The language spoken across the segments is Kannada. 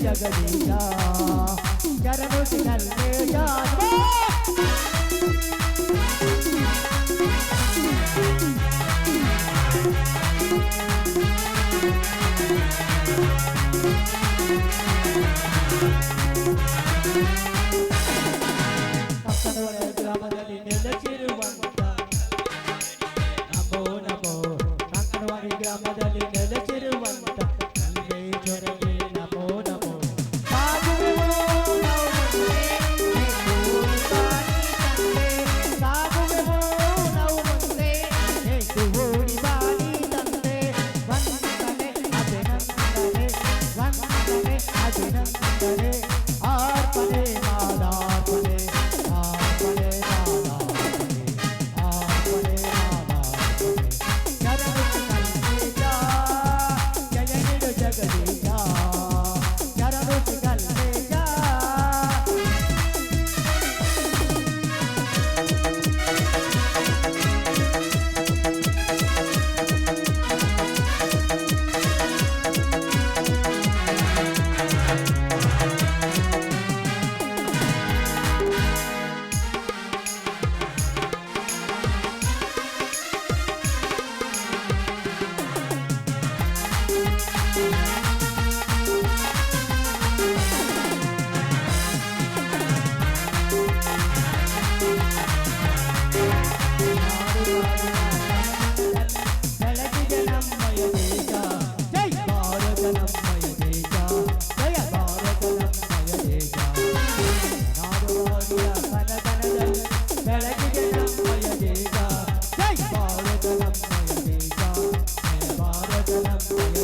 ಜಗದೀಶ ಕರಮುಟಿನಲ್ಲೇ ಜಾನ ಗ್ರಾಮದಲ್ಲಿ ನೆಲೆಸಿರುವಂತ ನಮೋ ನಮೋ ಕಂಕಣವಾಡಿ ಗ್ರಾಮದಲ್ಲಿ ನೆಲೆಸಿರುವಂತ ನಂದೇಶ್ವರಗೆ ನಮೋ ನಮೋ ಸಾಗುವೆವೋ ನಾವು ಮುಂದೆ ಎಂದು ಓಡಿ ಬಾಡಿ ತಂದೆ ವಂದನೆ ಅಭಿನಂದನೆ ವಂದನೆ ಅಭಿನಂದನೆ ಆರ್ಪಣೆ ಮಾದಾರ್ಪಣೆ ಆರ್ಪಣೆ ಮಾದಾರ್ಪಣೆ ಆರ್ಪಣೆ ಮಾದಾರ್ಪಣೆ ಕರಮುಟಿನಲ್ಲೇ ಜಯ ನೀಡು ಜಗದೀಶ ಕರಮುಟಿನಲ್ಲೇ ಬೆಳಗಿಗೆ ನಮ್ಮಯ ದೇಶ ಜೈ ಭಾರತ ನಮ್ಮಯ ದೇಶ ಜಯ ಭಾರತ ನಮ್ಮಯ ದೇಶ ನಾಡುವಾಡಿಯ ಕನಕನದಲ್ಲಿ ಬೆಳಗಿಗೆ ನಮ್ಮಯ ದೇಶ ಜೈ ಭಾರತ ನಮ್ಮಯ ದೇಶ ಜಯ ಭಾರತ ನಮ್ಮಯ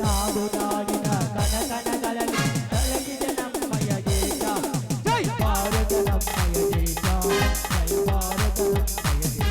ನಾಡು ನಾಡಿನ ಕನಕನಗಳಲ್ಲಿ ಬೆಳಗಿಗೆ ನಮ್ಮಯ ದೇಶ ಜೈ ಭಾರತ ನಮ್ಮಯ ದೇಶ ಜೈ ಭಾರತ ನಮ್ಮಯ ದೇಶ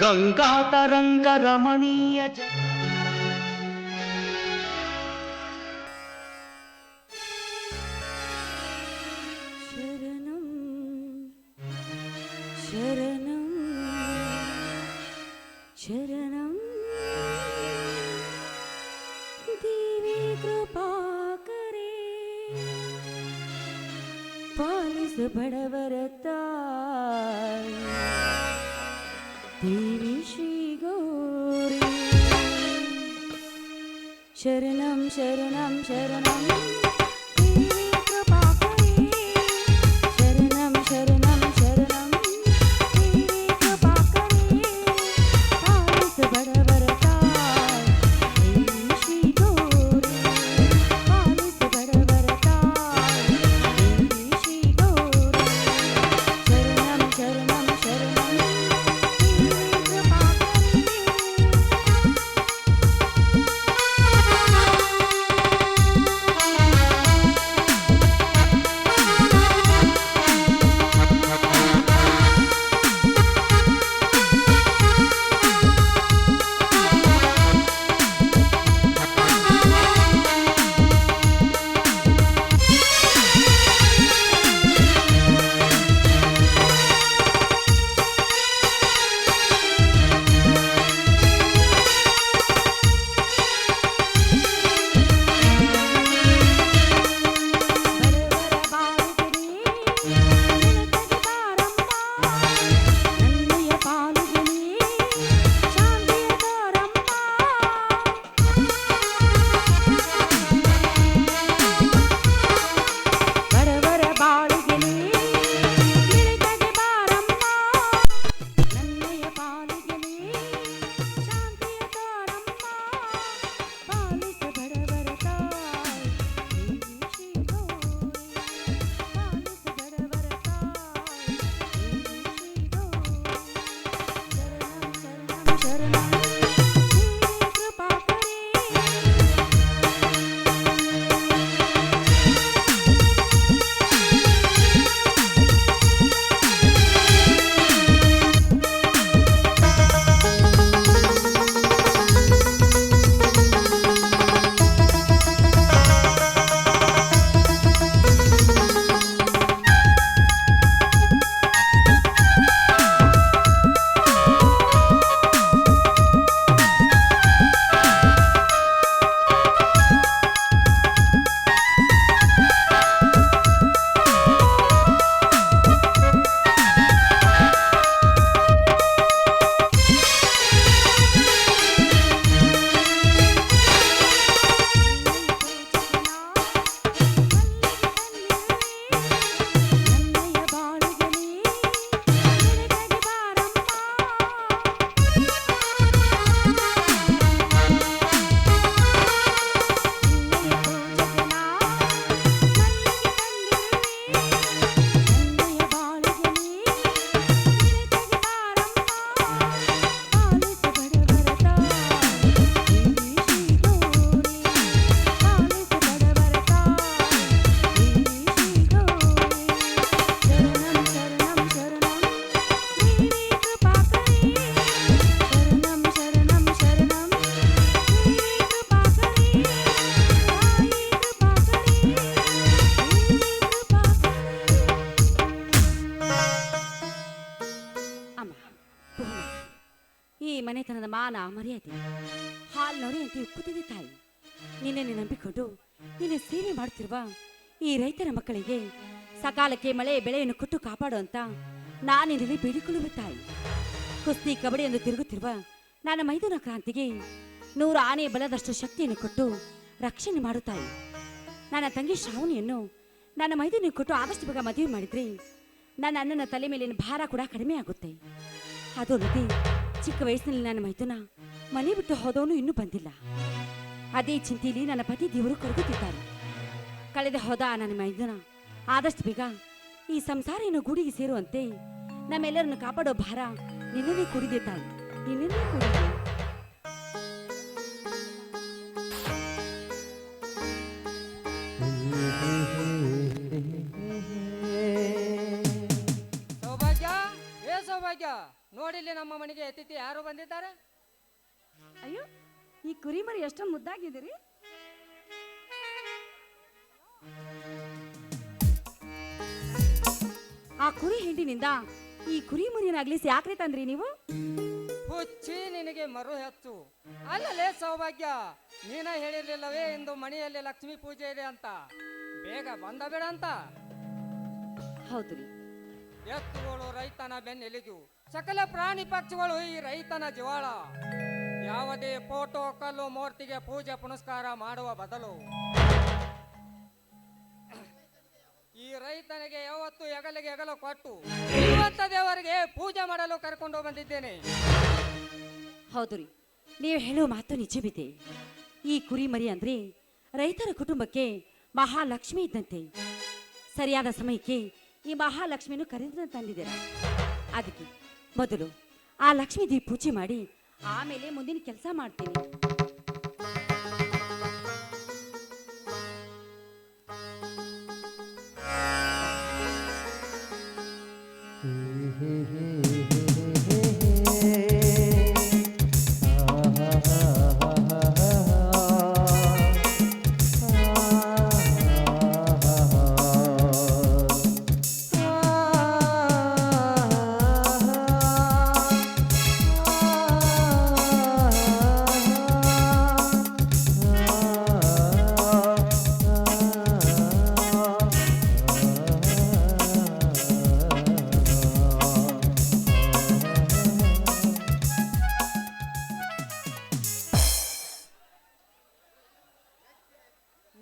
ಗಂಗಾತರಂಗ ರಮಣೀಯ ಶರಣಂ ಶರಣಂ ಶರಣಂ ದೇವಿ ಕೃಪಾಕರೇ ಪಾಲಿಸು ಬಡವರ ತಾಯಿ ದೇವಿ ಶ್ರೀ ಗೌರಿ ಶರಣಂ ಶರಣಂ ಶರಣಂ ದೇವಿ ಕೃಪಾಕರೇ ಶರಣಂ ಶರಣಂ ಶರಣಂ ದೇವಿ ಕೃಪಾಕರೇ ಪಾಲಿಸು ಬಡವರ ತಾಯಿ ದೇವಿ ಶ್ರೀ ಗೌರಿ ಪಾಲಿಸು ಬಡವರ ತಾಯಿ ದೇವಿ ಶ್ರೀ ಗೌರಿ ಶರಣಂ ಶರಣಂ ಶರಣಂ ದೇವಿ ಕೃಪಾಕರೇ ಮನೆತನದ ಮಾನ ಮರ್ಯಾದೆ ಹಾಲ್ನೊರೆ ಅಂತ ಉಕ್ಕುತ್ತಿದೆ ತಾಯಿ. ನಿನ್ನನ್ನು ನಂಬಿಕೊಂಡು ನಿನ್ನ ಸೇವೆ ಮಾಡುತ್ತಿರುವ ಈ ರೈತರ ಮಕ್ಕಳಿಗೆ ಸಕಾಲಕ್ಕೆ ಮಳೆ ಬೆಳೆಯನ್ನು ಕೊಟ್ಟು ಕಾಪಾಡುವಂತ ನಾನಿನಲ್ಲಿ ಬೇಡಿಕೊಳ್ಳುವ ತಾಯಿ. ಕುಸ್ತಿ ಕಬಡ್ಡಿ ಎಂದು ತಿರುಗುತ್ತಿರುವ ನನ್ನ ಮೈದುನ ಕ್ರಾಂತಿಗೆ 100 ಆನೆ ಬಲದಷ್ಟು ಶಕ್ತಿಯನ್ನು ಕೊಟ್ಟು ರಕ್ಷಣೆ ಮಾಡುತ್ತಾಯಿ. ನನ್ನ ತಂಗಿ ಶ್ರಾವಣಿಯನ್ನು ನನ್ನ ಮೈದುನಿಗೆ ಕೊಟ್ಟು ಆದಷ್ಟು ಬೇಗ ಮದುವೆ ಮಾಡಿದ್ರೆ ನನ್ನ ಅಣ್ಣನ ತಲೆ ಮೇಲಿನ ಭಾರ ಕೂಡ ಕಡಿಮೆ ಆಗುತ್ತೆ. ಅದಲ್ಲದೆ ಚಿಕ್ಕ ವಯಸ್ಸಿನಲ್ಲಿ ನನ್ನ ಮೈದುನ ಮನೆ ಬಿಟ್ಟು ಹೋದವನು ಇನ್ನೂ ಬಂದಿಲ್ಲ. ಅದೇ ಚಿಂತೆಯಲ್ಲಿ ನನ್ನ ಪತಿ ದೇವರು ಕರಗುತ್ತಿದ್ದಾರೆ. ಕಳೆದ ಹೋದ ನನ್ನ ಮೈದುನ ಆದಷ್ಟು ಬೇಗ ಈ ಸಂಸಾರಿನ ಗೂಡಿಗೆ ಸೇರುವಂತೆ ನಮ್ಮೆಲ್ಲರನ್ನು ಕಾಪಾಡೋ ಭಾರ ನಿನ್ನದೇ ಕೂಡಿದೆ ತಾಯಿ, ನಿನ್ನದೇ ಕೂಡಿದೆ. ಸೌಭಾಗ್ಯ ನೋಡಿಲ್ಲಿ ನಮ್ಮ ನಮ್ಮ ಮನೆಗೆ ಅತಿಥಿ ಯಾರು ಬಂದಿದ್ದಾರೆ? ಅಯ್ಯೋ, ಈ ಕುರಿಮರಿ ಎಷ್ಟೊಂದು ಮುದ್ದಾಗಿದ್ದೀರಿ. ಆ ಕುರಿ ಹಿಂಡಿನಿಂದ ಈ ಕುರಿ ಮರಿಯನ್ನಾಗ್ಲಿಸಿ ಯಾಕ್ರಿ ತಂದ್ರಿ ನೀವು? ಹುಚ್ಚಿ ನಿನಗೆ ಮರು ಹೆಚ್ಚು. ಅಲ್ಲಲೇ ಸೌಭಾಗ್ಯ, ನೀನ ಹೇಳಿರ್ಲಿಲ್ಲವೇ ಇಂದು ಮನೆಯಲ್ಲಿ ಲಕ್ಷ್ಮೀ ಪೂಜೆ ಇದೆ ಅಂತ? ಬೇಗ ಬಂದ ಬೇಡ ಅಂತ. ಹೌದ್ರಿ, ಎತ್ತುಗಳು ರೈತನ ಬೆನ್ನೆಲಿಗು, ಸಕಲ ಪ್ರಾಣಿ ಪಕ್ಷಿಗಳು ಈ ರೈತನ ಜೀವಾಳ. ಯಾವುದೇ ಫೋಟೋ ಕಲ್ಲು ಮೂರ್ತಿಗೆ ಪೂಜೆ ಪುನಸ್ಕಾರ ಮಾಡುವ ಬದಲು ಈ ರೈತನಿಗೆ ಯಾವತ್ತು ಹೆಗಲಿಗೆ ಹೆಗಲು ಕೊಟ್ಟು ಜೀವಂತ ದೇವರಿಗೆ ಪೂಜೆ ಮಾಡಲು ಕರ್ಕೊಂಡು ಬಂದಿದ್ದೇನೆ. ಹೌದು ರೀ, ನೀವು ಹೇಳುವ ಮಾತು ನಿಜವಿದೆ. ಈ ಕುರಿ ಮರಿ ಅಂದ್ರೆ ರೈತರ ಕುಟುಂಬಕ್ಕೆ ಮಹಾಲಕ್ಷ್ಮಿ ಇದ್ದಂತೆ. ಸರಿಯಾದ ಸಮಯಕ್ಕೆ ಈ ಮಹಾಲಕ್ಷ್ಮಿಯನ್ನು ಕರೆದು ತಂದಿದ್ದೀರ. ಅದಕ್ಕೆ ಮೊದಲು ಆ ಲಕ್ಷ್ಮೀ ದೇವಿ ಪೂಜೆ ಮಾಡಿ ಆಮೇಲೆ ಮುಂದಿನ ಕೆಲಸ ಮಾಡ್ತೀನಿ.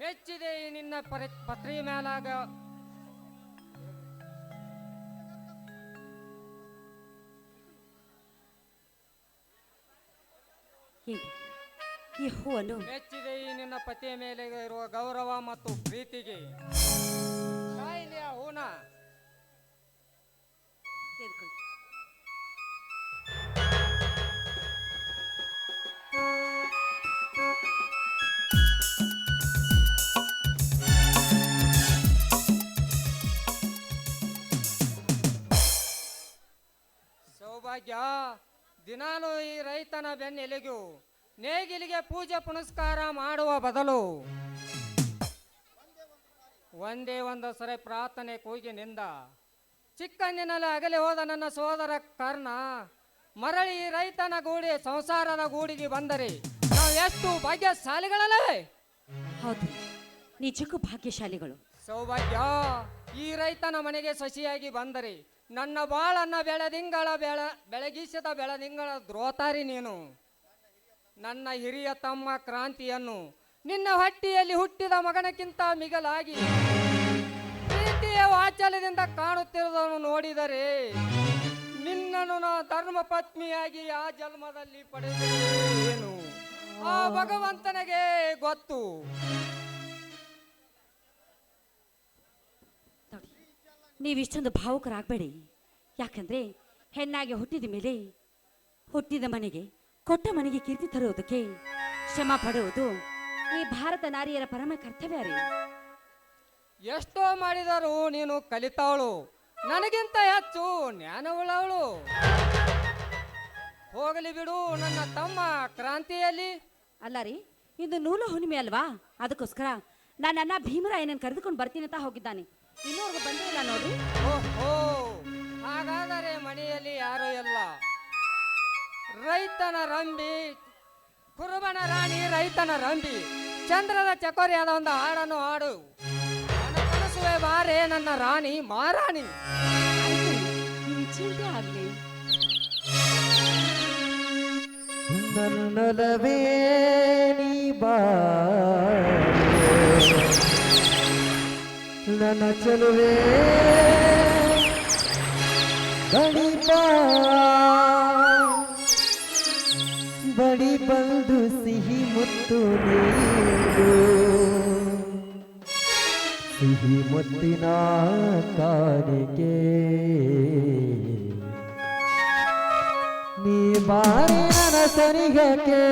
ಮೆಚ್ಚಿದೆ ಈ ನಿನ್ನ ಪತ್ರಿ ಮೇಲಾಗ ಈ ಹೂವನ್ನು ಮೆಚ್ಚಿದೆ ಈ ನಿನ್ನ ಪತಿಯ ಮೇಲೆ ಇರುವ ಗೌರವ ಮತ್ತು ಪ್ರೀತಿಗೆ. ಕಾಯಿಲೆ ಆ ಹೂನ ತೆಗೆದುಕೊಳ್ಳಿ. ಸೌಭಾಗ್ಯ, ದಿನಾಲು ಈ ರೈತನ ಬೆನ್ನೆಲೆಗೂ ನೇಗಿಲಿಗೆ ಪೂಜೆ ಪುನಸ್ಕಾರ ಮಾಡುವ ಬದಲು ಒಂದೇ ಒಂದು ಸರಿ ಪ್ರಾರ್ಥನೆ ಕೂಗಿನಿಂದ ಚಿಕ್ಕಂದಿನಲ್ಲಿ ಅಗಲಿ ಹೋದ ನನ್ನ ಸೋದರ ಕರ್ಣ ಮರಳಿ ಈ ರೈತನ ಗೂಡಿ ಸಂಸಾರದ ಗೂಡಿಗೆ ಬಂದರೆ ನಾವು ಎಷ್ಟು ಭಾಗ್ಯಶಾಲಿಗಳಲ್ಲವೇ? ಹೌದು, ನಿಜಕ್ಕೂ ಭಾಗ್ಯಶಾಲಿಗಳು. ಸೌಭಾಗ್ಯ, ಈ ರೈತನ ಮನೆಗೆ ಸಸಿಯಾಗಿ ಬಂದರೆ ನನ್ನ ಬಾಳನ್ನ ಬೆಳಗಿಸಿದ ಬೆಳದಿಂಗಳ ದ್ರೋತಾರಿ ನೀನು. ನನ್ನ ಹಿರಿಯ ತಮ್ಮ ಕ್ರಾಂತಿಯನ್ನು ನಿನ್ನ ಹೊಟ್ಟಿಯಲ್ಲಿ ಹುಟ್ಟಿದ ಮಗನಕ್ಕಿಂತ ಮಿಗಲಾಗಿ ಪ್ರೀತಿಯ ವಾಚಲ್ಯದಿಂದ ಕಾಣುತ್ತಿರುವುದನ್ನು ನೋಡಿದರೆ ನಿನ್ನನ್ನು ನಾ ಧರ್ಮ ಪತ್ನಿಯಾಗಿ ಆ ಜನ್ಮದಲ್ಲಿ ಪಡೆದೇನು ಆ ಭಗವಂತನಿಗೆ ಗೊತ್ತು. ನೋಡಿ, ನೀವಿಷ್ಟೊಂದು ಭಾವುಕರಾಗಬೇಡಿ. ಯಾಕಂದ್ರೆ ಹೆಣ್ಣಾಗಿ ಹುಟ್ಟಿದ ಮೇಲೆ ಹುಟ್ಟಿದ ಮನೆಗೆ ಕೊಟ್ಟ ಮನೆಗೆ ಕೀರ್ತಿ ತರುವುದಕ್ಕೆ ಶ್ರಮ ಪಡುವುದು ಈ ಭಾರತ ನಾರಿಯರ ಪರಮ ಕರ್ತವ್ಯ ರೀ. ಎಷ್ಟೋ ಮಾಡಿದರೂ ನೀನು ಕಲಿತಾವಳು, ನನಗಿಂತ ಹೆಚ್ಚು ಜ್ಞಾನವುಳ್ಳವಳು. ಹೋಗಲಿ ಬಿಡು, ನನ್ನ ತಮ್ಮ ಕ್ರಾಂತಿಯಲ್ಲಿ. ಅಲ್ಲ ರೀ, ಇದು ನೂಲು ಹುಣ್ಣಿಮೆ ಅಲ್ವಾ? ಅದಕ್ಕೋಸ್ಕರ ನನ್ನ ಭೀಮರಾಯನನ್ನು ಕರೆದುಕೊಂಡು ಬರ್ತೀನಿ ಅಂತ ಹೋಗಿದ್ದಾನೆ. ಇನ್ನೂವರೆಗೂ ಬಂದೇ ಇಲ್ಲ ನೋಡ್ರಿ. ಓಹೋ, ಹಾಗಾದರೆ ಮನೆಯಲ್ಲಿ ಯಾರೂ ಇಲ್ಲ. ರೈತನ ರಂಬಿ, ಕುರುಬನ ರಾಣಿ, ರೈತನ ರಂಬಿ, ಚಂದ್ರದ ಚಕೋರಿಯಾದ ಒಂದು ಹಾಡನ್ನು ಹಾಡು. ನನ್ನ ಕನಸುವೆ ಬಾರೆ ನನ್ನ ರಾಣಿ ಮಾರಾಣಿ. ಚಿಂತೆ ಆಗ್ಲಿ. ನನ್ನೊಲವೇ ನೀ ಬಾ, ನನ್ನ ಚೆಲುವೆ ಬಡಿ ಬಾ, ಬಡಿ ಬಂದು ಸಿಹಿ ಮುತ್ತು ನೀಡು, ಸಿಹಿ ಮುತ್ತಿನ ಕಾಣಿಕೆ ನೀ ಬಾರಿ ನನ್ನ ಸನಿಗಕ್ಕೆ.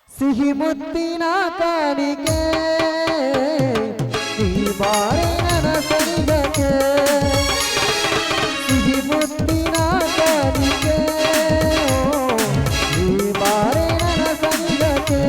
ಸಿಹಿ ಮುತ್ತಿನ ಕಾಣಿಕೆ ಈ ಬಾರಿ ನನ್ನ ಸನಿಹಕ್ಕೆ ಸಿಹಿ ಮುತ್ತಿನ ಕಾಣಿಕೆ ಈ ಬಾರಿ ನನ್ನ ಸನಿಹಕ್ಕೆ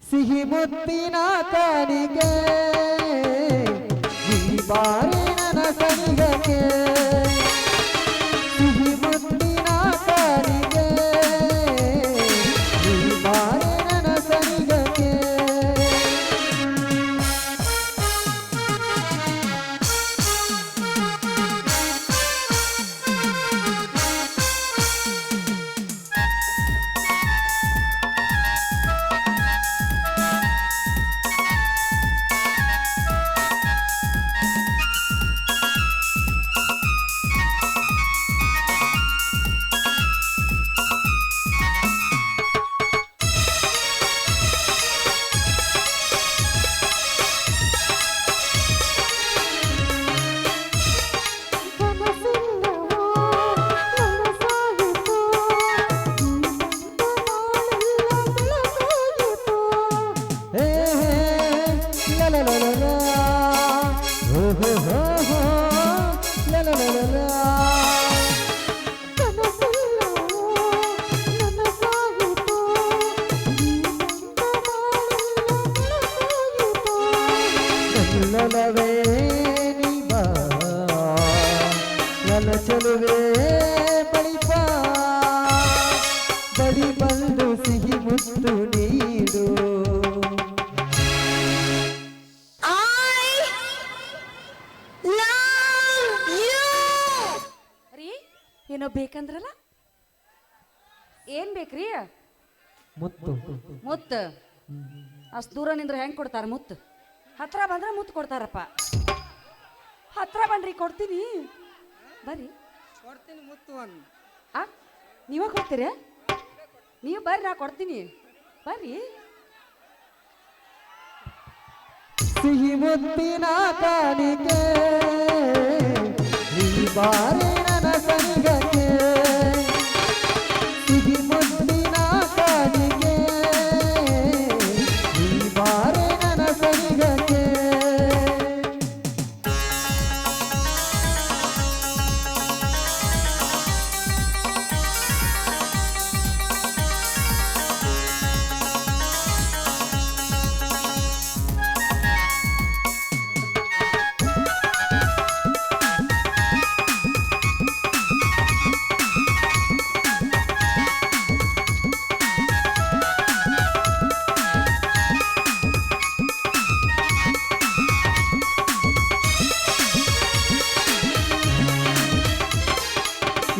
ಸಿಹಿ ಮುತ್ತಿನ ಕಾಣಿಕೆ ಈ ಬಾರಿ ನನ್ನ ಸನಿಹಕ್ಕೆ ಸಿಹಿ ಮುತ್ತಿನ ಕಾಣಿಕೆ ಈ ಬಾರಿ ನನ್ನ ಸನಿಹಕ್ಕೆ ಚಲುವೆ ಬಳಿಪ ಬಳಿ ಬಂದು ಸಿಹಿ ಮುತ್ತು ನೀಡು ರೀ ಏನೋ ಬೇಕಂದ್ರಲ್ಲ ಏನ್ ಬೇಕ್ರಿ ಮುತ್ತು ಮುತ್ತು ಅಷ್ಟು ದೂರ ನಿಂದ್ರೆ ಹೆಂಗ್ ಕೊಡ್ತಾರ ಮುತ್ತು ಹತ್ರ ಬಂದ್ರೆ ಮುತ್ತು ಕೊಡ್ತಾರಪ್ಪ ಹತ್ರ ಬನ್ರಿ ಕೊಡ್ತೀನಿ ಬರ್ರಿ ಕೊಡ್ತೀನಿ ಮುತ್ತು ಒಂದು ಆ ನೀವ ಕೊಡ್ತೀರ ನೀವು ಬರ್ರಿ ನಾ ಕೊಡ್ತೀನಿ ಬರ್ರಿ ಸಿಹಿ ಮುತ್ತಿನ ಕಾಣಿಕೆ ಈ ಬಾರಿ ನನ್ನ ಸನಿಹಕ್ಕೆ ಸಿಹಿ ಮುತ್ತಿನ ಕಾಣಿಕೆ ಈ ಬಾರಿ ನನ್ನ ಸನಿಹಕ್ಕೆ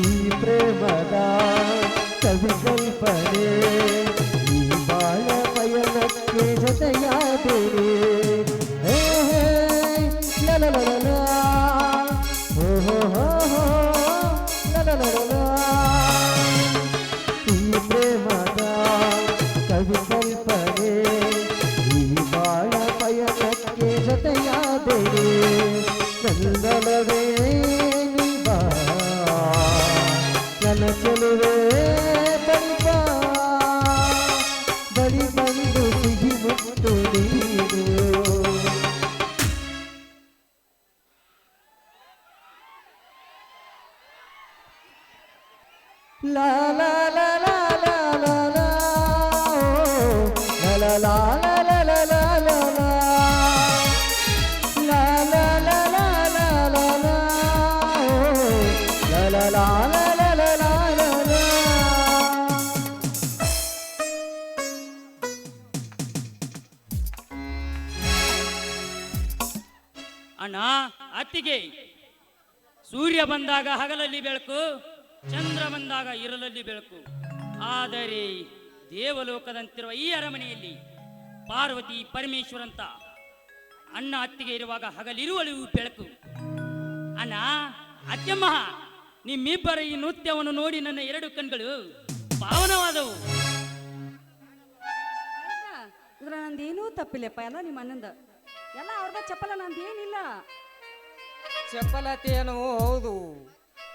ಈ ಪ್ರೇಮದ ಕವಿ ಕಲ್ಪನೆ ಈ ಬಾಳ ಪಯಣಕ್ಕೆ ಜೊತೆಯಾದರೆ ಲಲಲಲ ಹೋ ಹೋ ಹೋ ಹೋ ಲಲಲಲ ಈ ಪ್ರೇಮದ ಕವಿ ಕಲ್ಪನೆ ಈ ಬಾಳ ಪಯಣಕ್ಕೆ ಜೊತೆಯಾದರೆ ಚಂದನವೇ ನನ್ನ ಚೆಲುವೆ ಬಳಿಪ ಬಳಿ ಬಂದು ಸಿಹಿ ಮುತ್ತು ನೀಡು ಲಾ ಲಾ ಲಾ ಲಾ ಲಾ ಲಾ ಲಾ ಲಾ ಲಾ ಲಾ ಲಾ ಲಾ ಲಾ ಲಾ La la la la la la la la la la la la la la la ಅಣ್ಣ ಅತ್ತಿಗೆ ಸೂರ್ಯ ಬಂದಾಗ ಹಗಲಲ್ಲಿ ಬೆಳಕು ಚಂದ್ರ ಬಂದಾಗ ಇರಲಲ್ಲಿ ಬೆಳಕು. ಆದರೆ ದೇವಲೋಕದಂತಿರುವ ಈ ಅರಮನೆಯಲ್ಲಿ ಪಾರ್ವತಿ ಪರಮೇಶ್ವರಂತ ಅಣ್ಣ ಅತ್ತಿಗೆ ಇರುವಾಗ ಹಗಲಿರುವಳು ಬೆಳಕು. ಅಣ್ಣ, ಅತ್ಯಮ್ಮ, ನಿಮ್ಮಿಬ್ಬರ ಈ ನೃತ್ಯವನ್ನು ನೋಡಿ ನನ್ನ ಎರಡು ಕಣ್ಗಳು ಪಾವನವಾದವು. ಇದ್ರ ನಂದೇನೂ ತಪ್ಪಿಲ್ಲಪ್ಪ, ಎಲ್ಲ ನಿಮ್ಮ ಅಣ್ಣಂದ, ಎಲ್ಲ ಅವ್ರದ ಚಪ್ಪಲ, ನಂದೇನಿಲ್ಲ. ಚಪ್ಪಲತೆಯೇನು ಹೌದು,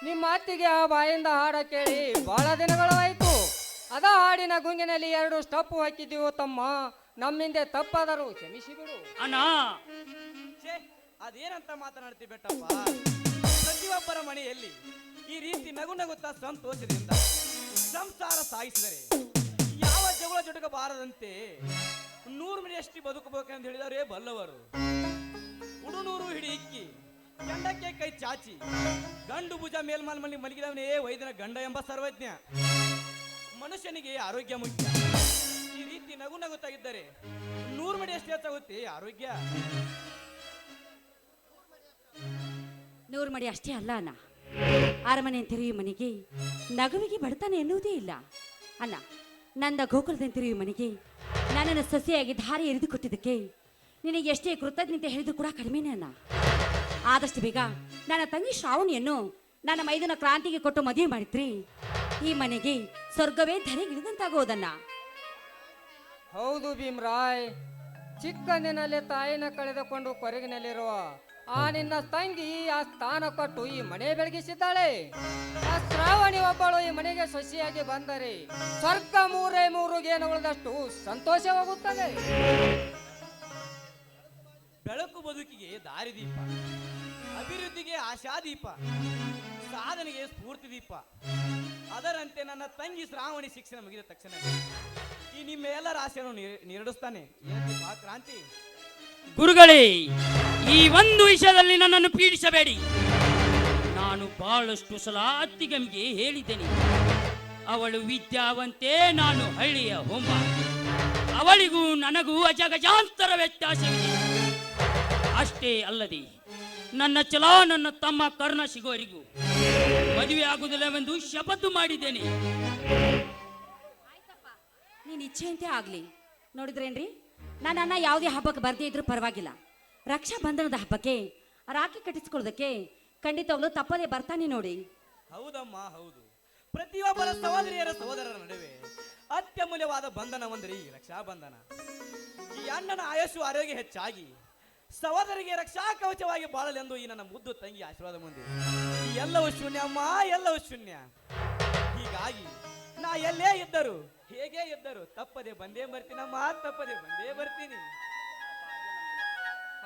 ನಿಮ್ಮ ಅತ್ತಿಗೆ ಆ ಬಾಯಿಂದ ಹಾಡ ಕೇಳಿ ಬಹಳ ದಿನಗಳು ಆಯ್ತು. ಅದ ಹಾಡಿನ ಗುಂಗಿನಲ್ಲಿ 2 ಸ್ಟೆಪ್ ಹಾಕಿದ್ದೀವೋ ತಮ್ಮ, ನಮ್ಮಿಂದೆ ತಪ್ಪಾದರೂ ಕ್ಷಮಿಸಿ ಬಿಡು. ಅಣ್ಣ, ಅದೇನಂತ ಮಾತನಾಡ್ತಿ ಬೆಟ್ಟಪ್ಪ? ಪ್ರತಿಯೊಬ್ಬರ ಮನೆಯಲ್ಲಿ ಈ ರೀತಿ ನಗು ನಗುತ್ತಾ ಸಂತೋಷದಿಂದ ಸಂಸಾರ ಸಾಗಿಸಿದರೆ ಯಾವ ಜಗಳ ಜುಟುಕಬಾರದಂತೆ 100 ಮನೆಯಷ್ಟು ಬದುಕಬೇಕಂತ ಹೇಳಿದವರೇ ಬಲ್ಲವರು. ಉಡುನೂರು ಹಿಡಿ ಇಕ್ಕಿ ಗಂಡಕ್ಕೆ ಕೈ ಚಾಚಿ ಗಂಡು ಭುಜ ಮೇಲ್ಮಾಲ್ ಮಲಗಿದವನೇ ವೈದ್ಯನ ಗಂಡ ಎಂಬ ಸರ್ವಜ್ಞ. ಮನುಷ್ಯನಿಗೆ ಆರೋಗ್ಯ ಮುಖ್ಯ. ಈ ರೀತಿ ನಗು ನಗುತ್ತಾಗಿದ್ದರೆ 100 ಮನೆಯಷ್ಟು ಹೆಚ್ಚಾಗುತ್ತೆ ಆರೋಗ್ಯ. 100 ಮಡಿ ಅಷ್ಟೇ ಅಲ್ಲ ಅಣ್ಣ, ಅರಮನೆ ತಿರುವಿ ಮನೆಗೆ ನಗುವಿಗೆ ಬಡತನ ಎನ್ನುವುದೇ ಇಲ್ಲ ಅಣ್ಣ. ನಂದ ಗೋಕುಲದಂತಿರುವ ಮನೆಗೆ ನನ್ನನ್ನು ಸೊಸೆಯಾಗಿ ದಾರಿ ಎರೆದು ಕೊಟ್ಟಿದ್ದಕ್ಕೆ ನಿನಗೆ ಎಷ್ಟೇ ಕೃತಜ್ಞತೆ ಹೇಳಿದ್ರು ಕೂಡ ಕಡಿಮೆನೇ ಅಣ್ಣ. ಆದಷ್ಟು ಬೇಗ ನನ್ನ ತಂಗಿ ಶ್ರಾವಣಿಯನ್ನು ನನ್ನ ಮೈದುನ ಕ್ರಾಂತಿಗೆ ಕೊಟ್ಟು ಮದುವೆ ಮಾಡಿದ್ರಿ ಈ ಮನೆಗೆ ಸ್ವರ್ಗವೇ ಧರೆಗಿಳಿದಂತಾಗೋದನ್ನ. ಹೌದು ಭೀಮ್ರಾಯ್, ಚಿಕ್ಕಂದಿನಲ್ಲಿ ತಾಯಿನ ಕಳೆದುಕೊಂಡು ಕೊರಗಿನಲ್ಲಿರುವ ಆ ನಿನ್ನ ತಂಗಿ ಆ ಸ್ಥಾನ ಕೊಟ್ಟು ಈ ಮನೆ ಬೆಳಗಿಸಿದ್ದಾಳೆ. ಆ ಶ್ರಾವಣಿ ಒಬ್ಬಳು ಈ ಮನೆಗೆ ಸೊಸೆಯಾಗಿ ಬಂದರೆ ಸ್ವರ್ಗ 3 ಗೇನು ಉಳಿದಷ್ಟು ಸಂತೋಷವಾಗುತ್ತದೆ. ಬೆಳಕು ಬದುಕಿಗೆ ದಾರಿದೀಪ, ಅಭಿವೃದ್ಧಿಗೆ ಆಶಾದೀಪ, ಸಾಧನೆಗೆ ಸ್ಫೂರ್ತಿ ದೀಪ. ಅದರಂತೆ ನನ್ನ ತಂಗಿ ಶ್ರಾವಣಿ ಶಿಕ್ಷಣ ಮುಗಿದ ತಕ್ಷಣ ಈ ನಿಮ್ಮ ಎಲ್ಲರ ಆಸೆಯನ್ನು ನೀಡಿಸ್ತಾನೆ. ಏನಂತೀಪ ಕ್ರಾಂತಿ? ಗುರುಗಳೇ, ಈ ಒಂದು ವಿಷಯದಲ್ಲಿ ನನ್ನನ್ನು ಪೀಡಿಸಬೇಡಿ. ನಾನು ಬಹಳಷ್ಟು ಸಲ ಅತ್ತಿಗೆಮ್ಗೆ ಹೇಳಿದ್ದೇನೆ, ಅವಳು ವಿದ್ಯಾವಂತೆ, ನಾನು ಹಳ್ಳಿಯ ಹೊಂಬ. ಅವಳಿಗೂ ನನಗೂ ಅಜಗಜಾಂತರ ವ್ಯತ್ಯಾಸವಿದೆ. ಅಷ್ಟೇ ಅಲ್ಲದೆ ನನ್ನ ಛಲ ನನ್ನ ತಮ್ಮ ಕರ್ಣ ಸಿಗೋರಿಗೂ ಮದುವೆ ಆಗುವುದಿಲ್ಲವೆಂದು ಶಪಥ ಮಾಡಿದ್ದೇನೆ. ನೀನು ಇಚ್ಛೆಯಂತೆ ಆಗ್ಲಿ. ನೋಡಿದ್ರೇನ್ರಿ, ನನ್ನ ಅಣ್ಣ ಯಾವುದೇ ಹಬ್ಬಕ್ಕೆ ಬರ್ದೇ ಇದ್ರೂ ಪರವಾಗಿಲ್ಲ, ರಕ್ಷಾ ಬಂಧನದ ಹಬ್ಬಕ್ಕೆ ರಾಖಿ ಕಟ್ಟಿಸ್ಕೊಳ್ಳೋದಕ್ಕೆ ಖಂಡಿತವಾಗ್ಲೂ ತಪ್ಪದೇ ಬರ್ತಾನೆ ನೋಡಿ. ಹೌದಮ್ಮ, ಹೌದು. ಪ್ರತಿಯೊಬ್ಬರ ಸಹೋದರರ ನಡುವೆ ಅತ್ಯಮೂಲ್ಯವಾದ ಬಂಧನ ಒಂದರೆ ಈ ರಕ್ಷಾ ಬಂಧನ. ಈ ಅಣ್ಣನ ಆಯಸ್ಸು ಆರೋಗ್ಯ ಹೆಚ್ಚಾಗಿ ಸಹೋದರಿಗೆ ರಕ್ಷಾ ಕವಚವಾಗಿ ಬಾಳಲೆಂದು ಈ ನನ್ನ ಮುದ್ದು ತಂಗಿ ಆಶೀರ್ವಾದ ಮುಂದೆ. ಈ ಎಲ್ಲವೂ ಶೂನ್ಯ ಅಮ್ಮ, ಎಲ್ಲವೂ ಶೂನ್ಯ. ಹೀಗಾಗಿ ನಾ ಎಲ್ಲೇ ಇದ್ದರು ಹೇಗೆ ಇದ್ದರು ತಪ್ಪದೆ ಬಂದೇ ಬರ್ತೀನಮ್ಮ, ತಪ್ಪದೆ ಬಂದೇ ಬರ್ತೀನಿ.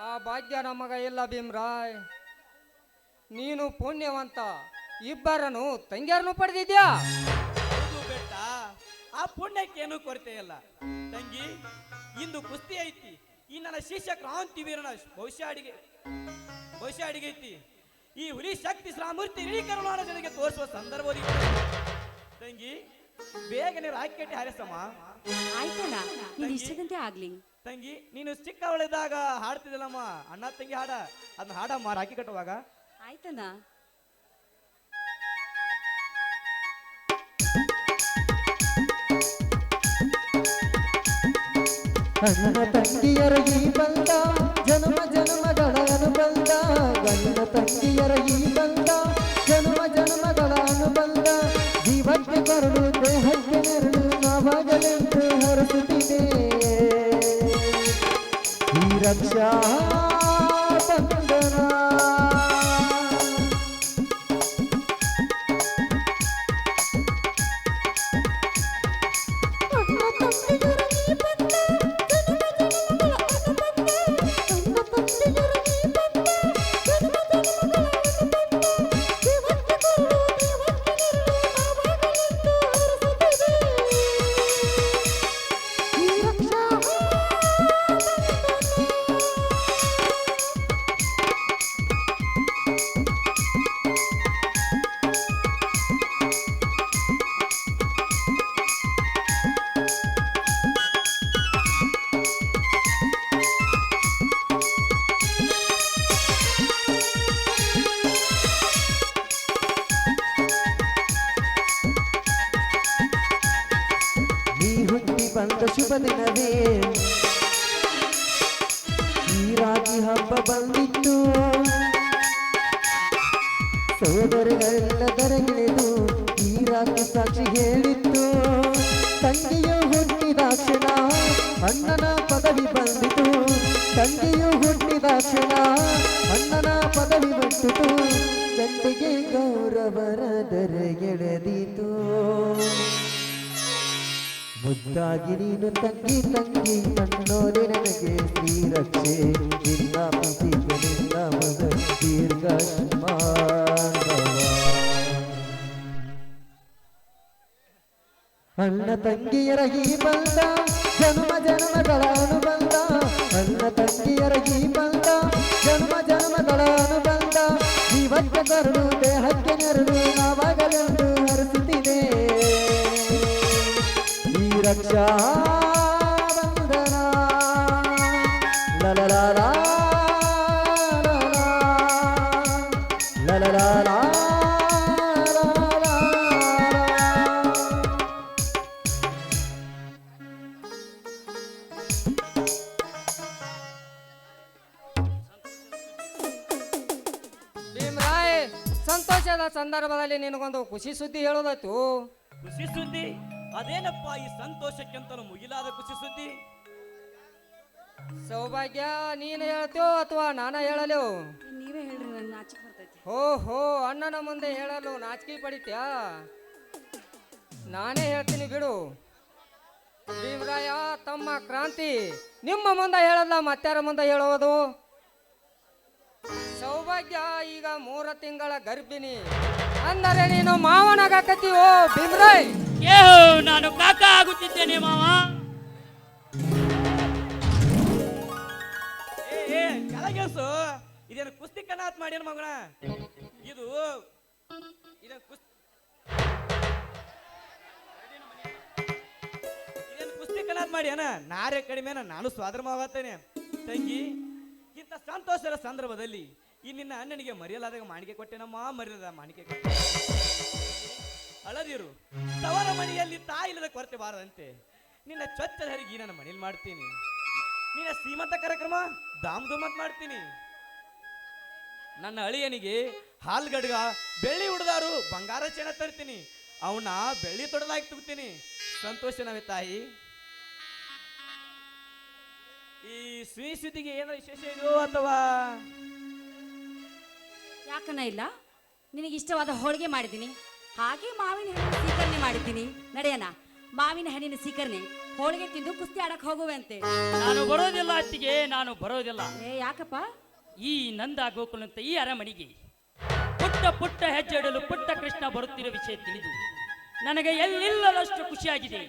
ಆ ಭಾಗ್ಯ ನಮಗ ಇಲ್ಲ ಭೀಮ್ರಾಯ್. ನೀನು ಪುಣ್ಯವಂತ, ಇಬ್ಬರನ್ನು ತಂಗಿಯರನ್ನು ಪಡೆದಿದ್ಯಾ. ಹೌದು ಬೆಟ್ಟ, ಆ ಪುಣ್ಯಕ್ಕೇನು ಕೊರತೆ ಇಲ್ಲ ತಂಗಿ. ಇಂದು ಕುಸ್ತಿ ಐತಿ, ಈ ನನ್ನ ಶಿಷ್ಯ ಕ್ರಾಂತಿ ವೀರನ ಭವಿಷ್ಯ ಅಡಿಗೆ ಐತಿ. ಈ ಹುಲಿ ಶಕ್ತಿ ಸಾಮರ್ಥ್ಯ ಇಡೀ ಕರುನಾಡ ಜನರಿಗೆ ತೋರಿಸುವ ಸಂದರ್ಭ ತಂಗಿ. ಬೇಗನೆ ರಾಕೆಟ್ ಹಾರಿಸಮ್ಮ. ಆಯ್ತಲ್ಲ, ನೀನು ಇಷ್ಟದಂತೆ ಆಗ್ಲಿ. ತಂಗಿ, ನೀನು ಚಿಕ್ಕವಳಿದ್ದಾಗ ಹಾಡ್ತಿದ್ದಲ್ಲಮ್ಮ ಅಣ್ಣ ತಂಗಿ ಹಾಡ, ಅದನ್ನ ಹಾಡಮ್ಮ ರಾಕಿ ಕಟ್ಟುವಾಗ. ಆಯ್ತಣ್ಣ. ಅಣ್ಣ ತಂಗಿಯರ ಈ ಬಂಧ ಜನ್ಮ ಜನ್ಮಗಳ ಅನುಬಂಧ. ಗಂಡ ತಂಗಿಯರ ಈ ಬಂಧ ಜನ್ಮ ಜನ್ಮಗಳ ಅನುಬಂಧ. ಜೀವಕ್ಕೆ ಕರಳು ದೇಹಕ್ಕೆ ನೆರಳು ನಾವಾಗಲೆಂದು ಹರಸುತ್ತಿದೆ ಈ ರಕ್ಷಾ ಬಂಧನ. ಬಂದ ಶುಭ ದಿನವೇ ಈ ರಾಗಿ ಹಬ್ಬ ಬಂದಿತ್ತು ಸೋದರಗಳೆಲ್ಲದರಗಿಳಿದು ಈ ರಾಗಿ ಸಾಕ್ಷಿ ಹೇಳಿತ್ತು ತಂಗಿಯು ಹುಟ್ಟಿದಾಕ್ಷಣ ಅಣ್ಣನ ಪದವಿ ಬಂದಿತು ತಂಗಿಯು ಹುಟ್ಟಿದಾಕ್ಷಣ ಅಣ್ಣನ ಪದವಿ ಬಂದಿತು ಗಂಡಿಗೆ ಗೌರವರದರ ಎಳೆದಿತು ಮುದ್ದಾಗಿ ನೀನು ತಂಗಿ ತಂಗಿ ನನ್ನೋರೆ ನನಗೆ ಶ್ರೀರಕ್ಷೆ ನಿನ್ನ ಪ್ರೀತಿಗ ನಿನ್ನ ಮಗ ಅಣ್ಣ ತಂಗಿಯರ ಈ ಬಂದ ಜನ್ಮ ಜನ್ಮಗಳ ಅನುಬಂಧ ಅಣ್ಣ ತಂಗಿಯರ ಈ ಬಂದ ಜನ್ಮ ಜನ್ಮಗಳ ಅನುಬಂಧ ಜೀವಕ್ಕೆ ಕರುಳು ದೇಹಕ್ಕೆ ನೆರಳು ನಾವಾಗಲೆಂದು ಹರಿಸುತ್ತಿದೆ ಈ ರಕ್ಷಾ ಬಂಧನ ಲಲಲಾಲಾ ಲಲಲಾಲಾ ಭೀಮರಾಯ್, ಸಂತೋಷದ ಸಂದರ್ಭದಲ್ಲಿ ನಿನಗೊಂದು ಖುಷಿ ಸುದ್ದಿ ಹೇಳೋದಾಯ್ತು. ಖುಷಿ ಸುದ್ದಿ ಅದೇನಪ್ಪ ಈ ಸಂತೋಷಕ್ಕಿಂತಲೂ ಮುಗಿಲಾದ ಖುಷಿ ಸುದ್ದಿ? ಸೌಭಾಗ್ಯ ನೀನು ಹೇಳ್ತೇವೋ ಅಥವಾ ನಾನ ಹೇಳಲು? ನೀವೇ ಹೇಳ್ರಿ, ನನ್ನ ನಾಚಿಕೆ ಬರ್ತೈತಿ. ಹೋ ಅಣ್ಣನ ಮುಂದೆ ಹೇಳಲು ನಾಚಿಕೆ ಪಡಿತ್ಯಾ? ನಾನೇ ಹೇಳ್ತೀನಿ ಬಿಡು. ಭೀಮರಾಯ ತಮ್ಮ ಕ್ರಾಂತಿ ನಿಮ್ಮ ಮುಂದೆ ಹೇಳಲ್ಲ ಮತ್ತಾರ ಮುಂದೆ ಹೇಳುವುದು? ಸೌಭಾಗ್ಯ ಈಗ 3 ತಿಂಗಳ ಗರ್ಭಿಣಿ, ಅಂದರೆ ನೀನು ಮಾವನಾಗಕತ್ತೀವೋ ಭೀಮರಾಯ್? ಏಹೋ, ನಾನು ಕಾಕ ಆಗುತ್ತಿದ್ದೇನೆ ಮಾವ. ಏ ಕೆಳಗೆಲ್ಸು, ಇದೇನು ಕುಸ್ತಿ ಕನಾತ್ ಮಾಡ್ಯಾನ ಮಗನ? ಇದು ಇದೇನು ಕುಸ್ತಿ ಕನಾತ್ ಮಾಡ್ಯಾನ? ನಾರೇ ಕಡಿಮೆನ, ನಾನು ಸ್ವಾದ್ರ ಮಾವತ್ತೇನೆ. ತಂಗಿ, ಇಂಥ ಸಂತೋಷದ ಸಂದರ್ಭದಲ್ಲಿ ಈ ನಿನ್ನ ಅಣ್ಣನಿಗೆ ಮರೆಯಲಾದಾಗ ಮಾಣಿಕೆ ಕೊಟ್ಟೆನಮ್ಮ, ಮರೆಯದ ಮಾಣಿಕೆ ಕೊಟ್ಟೆ. ಅಳದಿರು, ತವರ ಮನೆಯಲ್ಲಿ ತಾಯಿಲ್ಲದ ಕೊರತೆ ಬಾರದಂತೆ ನಿನ್ನ ಚೊಚ್ಚದ ಹರಿಗೆ ನನ್ನ ಮನೇಲಿ ಮಾಡ್ತೀನಿ. ನಿನ್ನ ಶ್ರೀಮಂತ ಕಾರ್ಯಕ್ರಮ ಧಾಮ್ ಧೂಮತ್ ಮಾಡ್ತೀನಿ. ನನ್ನ ಅಳಿಯನಿಗೆ ಹಾಲ್ಗಡ್ಗ ಬೆಳ್ಳಿ ಹುಡ್ದಾರು ಬಂಗಾರ ಚೆನ್ನ ತರ್ತೀನಿ. ಅವನ್ನ ಬೆಳ್ಳಿ ತೊಡಲಾಗಿ ತುಗ್ತೀನಿ. ಸಂತೋಷನವೇ ತಾಯಿ? ಈ ಸಿಹಿ ಸುದ್ದಿಗೆ ಏನೋ ವಿಶೇಷ ಇದೆಯೋ ಅಥವಾ? ಯಾಕನ್ನ ಇಲ್ಲ, ನಿನಗೆ ಇಷ್ಟವಾದ ಹೋಳಿಗೆ ಮಾಡಿದ್ದೀನಿ, ಹಾಗೆ ಮಾವಿನ ಹಣ್ಣಿನ ಸೀಕರಣೆ ಮಾಡಿದ್ದೀನಿ. ನಡೆಯನ, ಮಾವಿನ ಹಣ್ಣಿನ ಸೀಕರಣೆ ಹೋಳಿಗೆ ತಿಂದು ಕುಸ್ತಿ ಆಡಕ್ ಹೋಗುವಂತೆ. ನಾನು ಬರೋದಿಲ್ಲ ಅತ್ತಿಗೆ, ನಾನು ಬರೋದಿಲ್ಲ. ಯಾಕಪ್ಪ? ಈ ನಂದ ಗೋಕುಲಂತ ಈ ಅರಮನೆಗೆ ಪುಟ್ಟ ಪುಟ್ಟ ಹೆಜ್ಜೆ ಇಡಲು ಪುಟ್ಟ ಕೃಷ್ಣ ಬರುತ್ತಿರೋ ವಿಷಯ ತಿಳಿದು ನನಗೆ ಎಲ್ಲಿಲ್ಲದಷ್ಟು ಖುಷಿಯಾಗಿದೆ.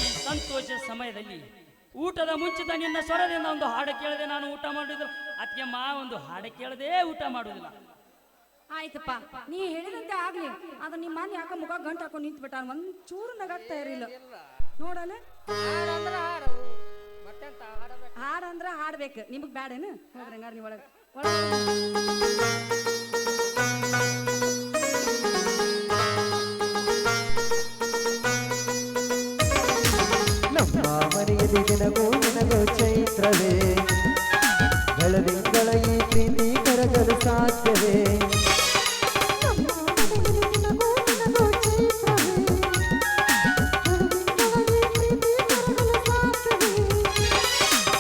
ಈ ಸಂತೋಷದ ಸಮಯದಲ್ಲಿ ಊಟದ ಮುಂಚಿತ ನಿನ್ನ ಸ್ವರದಿಂದ ಒಂದು ಹಾಡು ಕೇಳದೆ ನಾನು ಊಟ ಮಾಡುವುದಿಲ್ಲ. ಅದಕ್ಕೆ ಒಂದು ಹಾಡು ಕೇಳದೆ ಊಟ ಮಾಡುವುದಿಲ್ಲ. ಆಯ್ತಪ್ಪ, ನೀ ಹೇಳಿದಂತೆ ಆಗ್ಲಿ. ಅದು ನಿಮ್ಮ ಮನೆ ಯಾಕ ಮುಖ ಗಂಟು ಹಾಕೊಂಡು ನಿಂತ್ಬಿಟ್ಟ, ಒಂದ್ ಚೂರು ನಗಾಗ್ತಾ ಇರಲಿಲ್ಲ ನೋಡಲ್ಲ. ಹಾಡಂದ್ರ ಹಾಡು, ಮತ್ತೆಂತ ಹಾಡಬೇಕು? ಹಾಡಂದ್ರ ಹಾಡ್ಬೇಕು. ನಿಮಗ್ ಬ್ಯಾಡೇನು? ಹೋಗ್ರಿ ಹಂಗಾರ ನೀವು ಒಳಗೆ. ನಮ್ಮ ಮನೆಯಲ್ಲಿ ನಿನಗೋ ಚೈತ್ರವೇ ಬೆಳದಿಂಗಳ ಈ ಪ್ರೀತಿ ಕರಗಲು ಸಾಧ್ಯವೇ?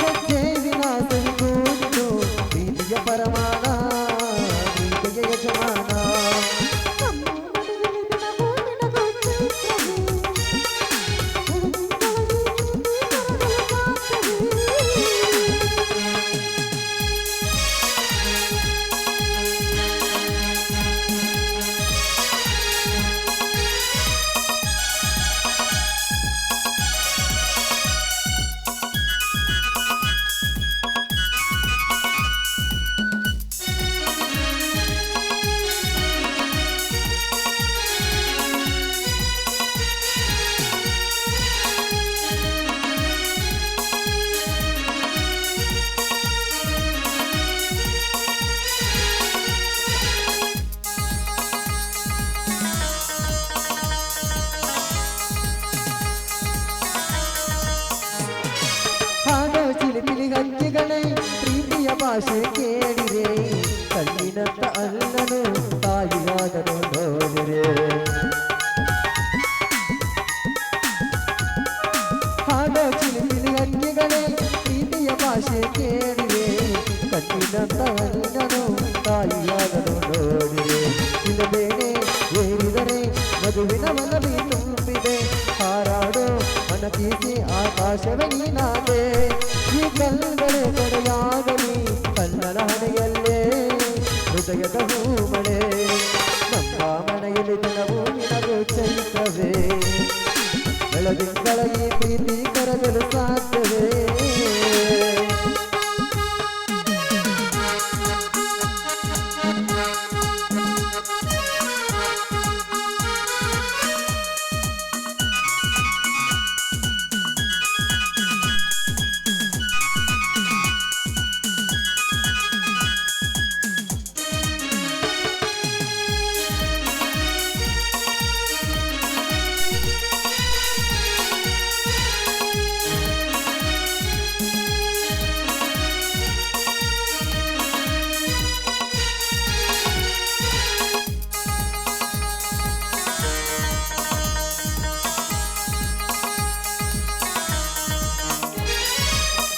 ಹೆಜ್ಜೆ ವಿಲಾಸವಿಗೂ ಪ್ರೀತಿಯ ಪರಮಾನ, ಪ್ರೀತಿಯ ಯಜಮಾನ. ಭಾಷೆ ಕೇಳಿರೆ ಕಣ್ಣಿನಂತ ಅಣ್ಣನು ತಾಯಿಯಾದನು ನೋಡಿರೆ ಹಾಡೋ ಚಿಲಿಪಿಲಿ ಅಂಗಿಗಳೇ ಪ್ರೀತಿಯ ಭಾಷೆ ಕೇಳಿರೆ ಕಣ್ಣಿನಂತ ಅಣ್ಣನು ತಾಯಿಯಾದನು ನೋಡಿರೆ ಇಲ್ಲಬೇನೆ ಏರಿದರೆ ಮದುವಿನ ಮನವಿ ತುಂಬಿದೆ ಹಾರಾಡೋ ಮನಕೀಸಿ ಆಕಾಶವೇ ನೀನಾದೆ ಈ ಕಲ್ಲುಗಳೇ ಕಡೆಯಾಗಲಿ ಕಣ್ಣನ ಹಣೆಯಲ್ಲೇ ಹೃದಯದ ಹೂಮಳೆ ನಮ್ಮ ಮನೆಯಲ್ಲಿ ದಿನವೂ ನಿನಗೂ ಚೈತ್ರವೇ ಬೆಳದಿಂಗಳ ಈ ಪ್ರೀತಿ ಕರಗಲು ಸಾಧ್ಯವೇ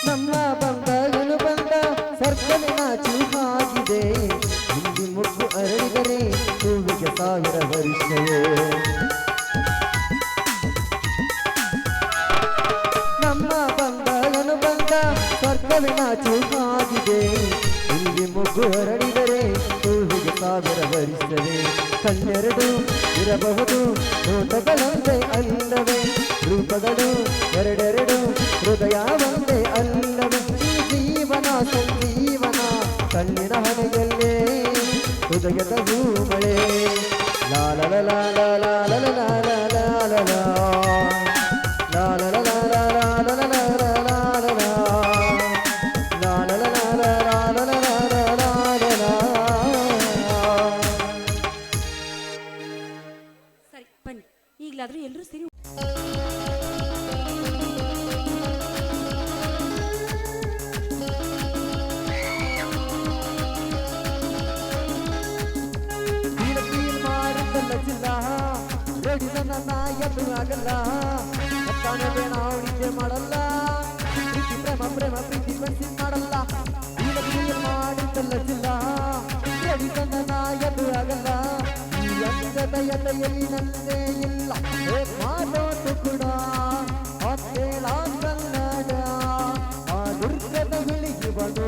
ನಮ್ಮ ಬಂಧಗಳು ಬಂದ ಸರ್ಕಲೆ ನಾಚು ಹಾಗಿದೆ ಇಲ್ಲಿ ಮುಟ್ಟು ಅರಳಿದರೆ ಹೂವಿಗೆ 1000 ವರ್ಷವೇ ನಮ್ಮ ಬಂಧಗಳು ಬಂದ ಸರ್ಕಲೆ ನಾಚು ಹಾಗಿದೆ ಇಲ್ಲಿ ಮುಗ್ಗು ಅರಳಿದರೆ ಹೂವಿಗೆ 1000 ವರ್ಷವೇ ಕಣ್ಣೆರಡು ಇರಬಹುದು ನೋಟಗಳಂತೆ ಅಲ್ಲವೇ ರೂಪಗಳು ಎರಡೆರಡು ಹೃದಯ ಒಂದೇ ಅಲ್ಲವೇ ಈ ಜೀವನ ಸಂಜೀವನ ಕಣ್ಣಿನ ಹಣೆಯಲ್ಲೇ ಹೃದಯದ ಹೂಮಳೆ ಲಾಲ ಲಾಲ ಲಾಲ ಲಾಲ ಲಾಲ ಸರಿ ಬನ್ನಿ ಈಗಲಾದ್ರೂ ಎಲ್ಲರೂ ಸೇರಿ ಎದ್ದು ಆಗಲ್ಲ ತಾನೇ ಬೇಡ ಅವಳಿಗೆ ಮಾಡಲ್ಲ ಪ್ರೀತಿ ಪ್ರೇಮ ಪ್ರೇಮ ಪ್ರೀತಿ ಬೆಳೆಸಿ ಮಾಡಲ್ಲ ಮಾಡಿದ್ದಲ್ಲ ಜಿಲ್ಲ ಎದ್ದು ಆಗಲ್ಲ ಈ ಅಂಗದ ಎದೆಯಲ್ಲಿ ನಂದೇ ಇಲ್ಲ ಮಾಡೋದು ಕೂಡ ಕೇಳ ಕನ್ನಡ ಆ ದುರ್ಗದ ಹುಲಿಯುವನು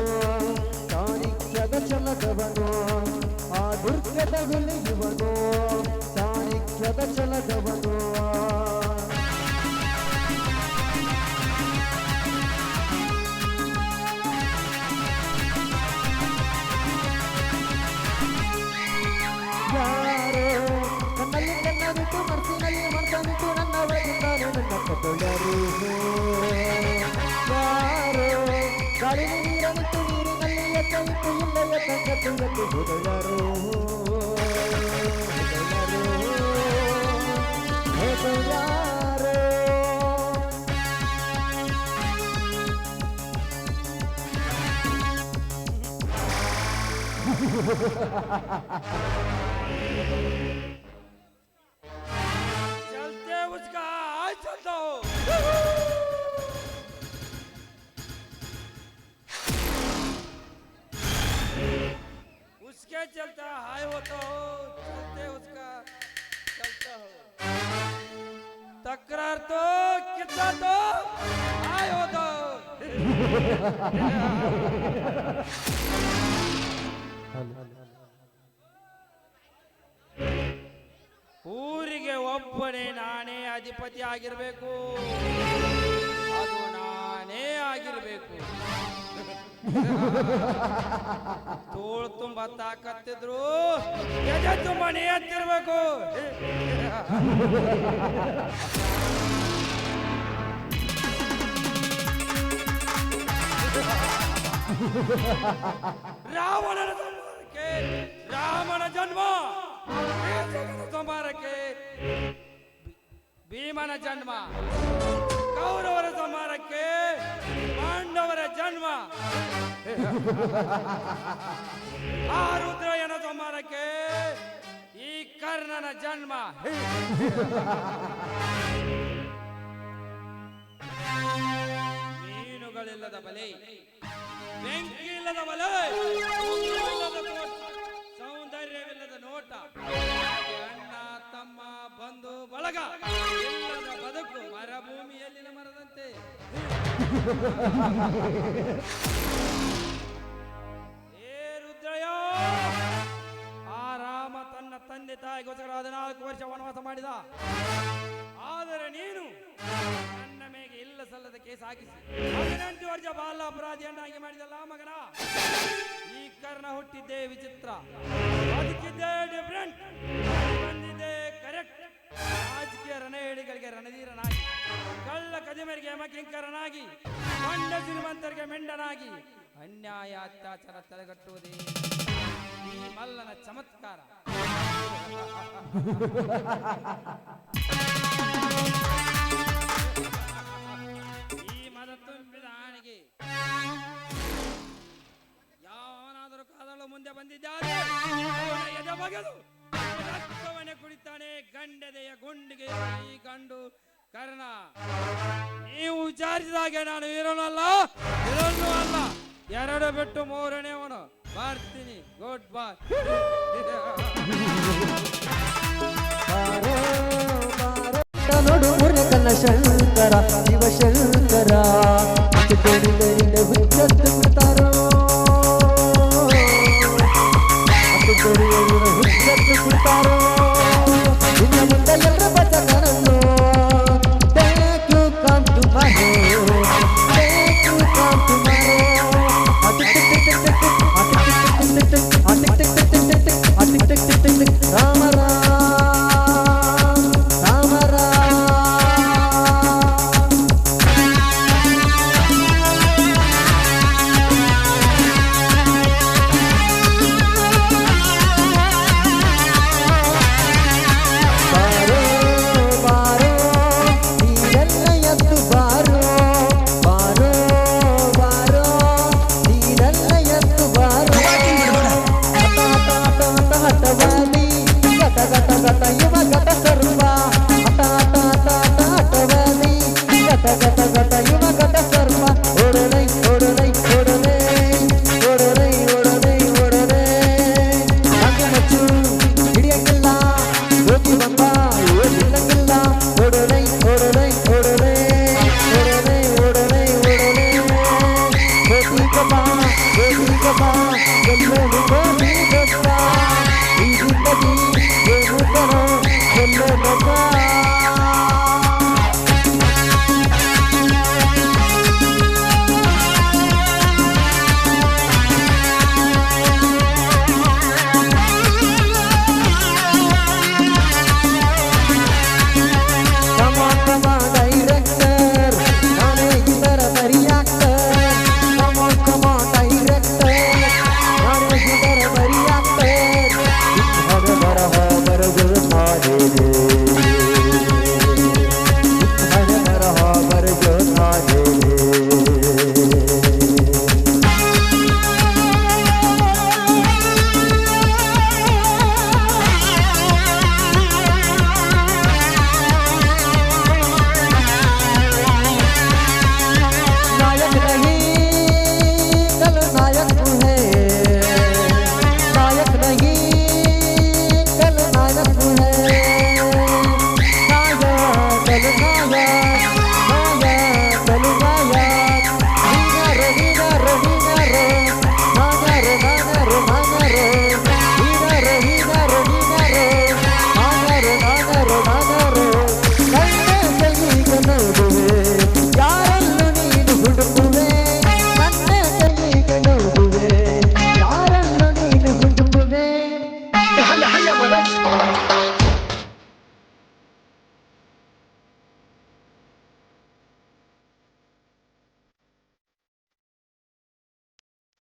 ಚಾಣಿಕ್ಯದ ಚಲದವನು ಆ ದುರ್ಗದ ಹುಲಿಯುವನು ಚಾಣಿಕ್ಯದ ಚಲದವನು ನನ್ನಲ್ಲಿ ಕಣ್ಣವಿಟ್ಟು ಮನಸ್ಸಿನಲ್ಲಿ ಮನಸ್ಸನ್ನಿಟ್ಟು ನನ್ನ ಒಳಗಿದ್ದಾನೆ ನನ್ನ ಕತ್ತೊಳರು ಯಾರೋ ಗಾಳಿ ನೀರನಿಟ್ಟು ನೀರಿನಲ್ಲಿ ಎತ್ತವಿಟ್ಟು ಇಲ್ಲದ ಸಂಗತಿ ಎತ್ತು ಹುಡುಗರು ಯಾರೋ चलते उसका आज चलता हो उसके चलता हाय होता हो चलते उसका चलता हो तकरार तो कितना तो हाय होता हो ಊರಿಗೆ ಒಬ್ಬನೇ ನಾನೇ ಅಧಿಪತಿ ಆಗಿರಬೇಕು ಅದು ನಾನೇ ಆಗಿರಬೇಕು ತೋಳು ತುಂಬ ತಾಕತ್ತಿದ್ರು ಎದೆ ತುಂಬ ನಿಯತ್ತಿರ್ಬೇಕು ರಾವಣನ ಸಂಹಾರಕ್ಕೆ ರಾಮನ ಜನ್ಮ ಸಂಹಾರಕ್ಕೆ ಭೀಮನ ಜನ್ಮ ಕೌರವರ ಸಂಹಾರಕ್ಕೆ ಪಾಂಡವರ ಜನ್ಮ ಆ ರುದ್ರಯ್ಯನ ಸಂಹಾರಕ್ಕೆ ಈ ಕರ್ಣನ ಜನ್ಮ ಮೀನುಗಳಿಲ್ಲದ ಬಲೆ, ಬೆಂಕಿ ಇಲ್ಲದ ಬಲೆ, ಉಗುರಿಲ್ಲದ ತೋಟ, ಸೌಂದರ್ಯವಿಲ್ಲದ ನೋಟ, ಅಣ್ಣ ತಮ್ಮ ಬಂಧು ಬಳಗ ಇಲ್ಲದ ಬದುಕು ಮರಭೂಮಿಯಲ್ಲಿನ ಮರದಂತೆ. ಏ ರುದ್ರಯ್ಯ, ಆ ರಾಮ ತನ್ನ ತಂದೆ ತಾಯಿಗೋಸ್ಕರ 14 ವರ್ಷ ವನವಾಸ ಮಾಡಿದ. ಆದರೆ ನೀನು ನನ್ನ ಮೇಲೆ ಇಲ್ಲ ಸಲ್ಲದ ಕೇಸ್ ಹಾಕಿಸಿ 18 ವರ್ಷ ಬಾಲ ಅಪರಾಧಿಯನ್ನಾಗಿ ಮಾಡಿದಲ್ಲ ಮಗನ. ಈ ಕರ್ಣ ಹುಟ್ಟಿದ್ದೇ ವಿಚಿತ್ರ, ಬದುಕಿದ್ದೇ ಡಿಫರೆಂಟ್, ಬಂದಿದ್ದೇ ಕರೆಕ್ಟ್. ರಾಜಕೀಯ ರಣಹೇಡಿಗಳಿಗೆ ರಣಧೀರನಾಗಿ, ಕಳ್ಳ ಕದಿಮರಿಗೆ ಯಮಕಿಂಕರನಾಗಿ, ಮಂಡ ಶ್ರೀಮಂತರಿಗೆ ಮೆಂಡನಾಗಿ ಅನ್ಯಾಯ ಅತ್ಯಾಚಾರ ತಡೆಗಟ್ಟುವುದೇ ಈ ಮಲ್ಲನ ಚಮತ್ಕಾರ. ಈ ಮದ ತುಂಬಿದ ಆನೆಗೆ ಯಾವನಾದರೂ ಕಾದಳು ಮುಂದೆ ಬಂದಿದ್ದಾರೆ, ಅವನ ಎದೆ ಬಗೆದು ರಕ್ತವನ್ನೇ ಕುಡಿತಾನೆ. ಗಂಡದೆಯ ಗುಂಡಿಗೆ ಈ ಗಂಡು ಕರ್ಣ. ನೀವು ವಿಚಾರಿಸಿದಾಗೆ ನಾನು ಇರೋನು ಅಲ್ಲ, ಎರಡು ಬಿಟ್ಟು ಮೂರನೇವನು ಬರ್ತೀನಿ. ಗುಡ್ ಬಾಯ್. ನೋಡು ಮುರ್ನೆ ಕನ್ನ ಶಂಕರ ಶಿವಶಂಕರ ಹುಚ್ಚತ್ತು ಬಿಡ್ತಾರೋ, ಹುಚ್ಚತ್ತು ಬಿಡ್ತಾರೋ. ಇನ್ನು ಮುಂದೆ ಎಲ್ಲರ ಬಚಕನನ್ನು Take you come tomorrow, take you come tomorrow. Rama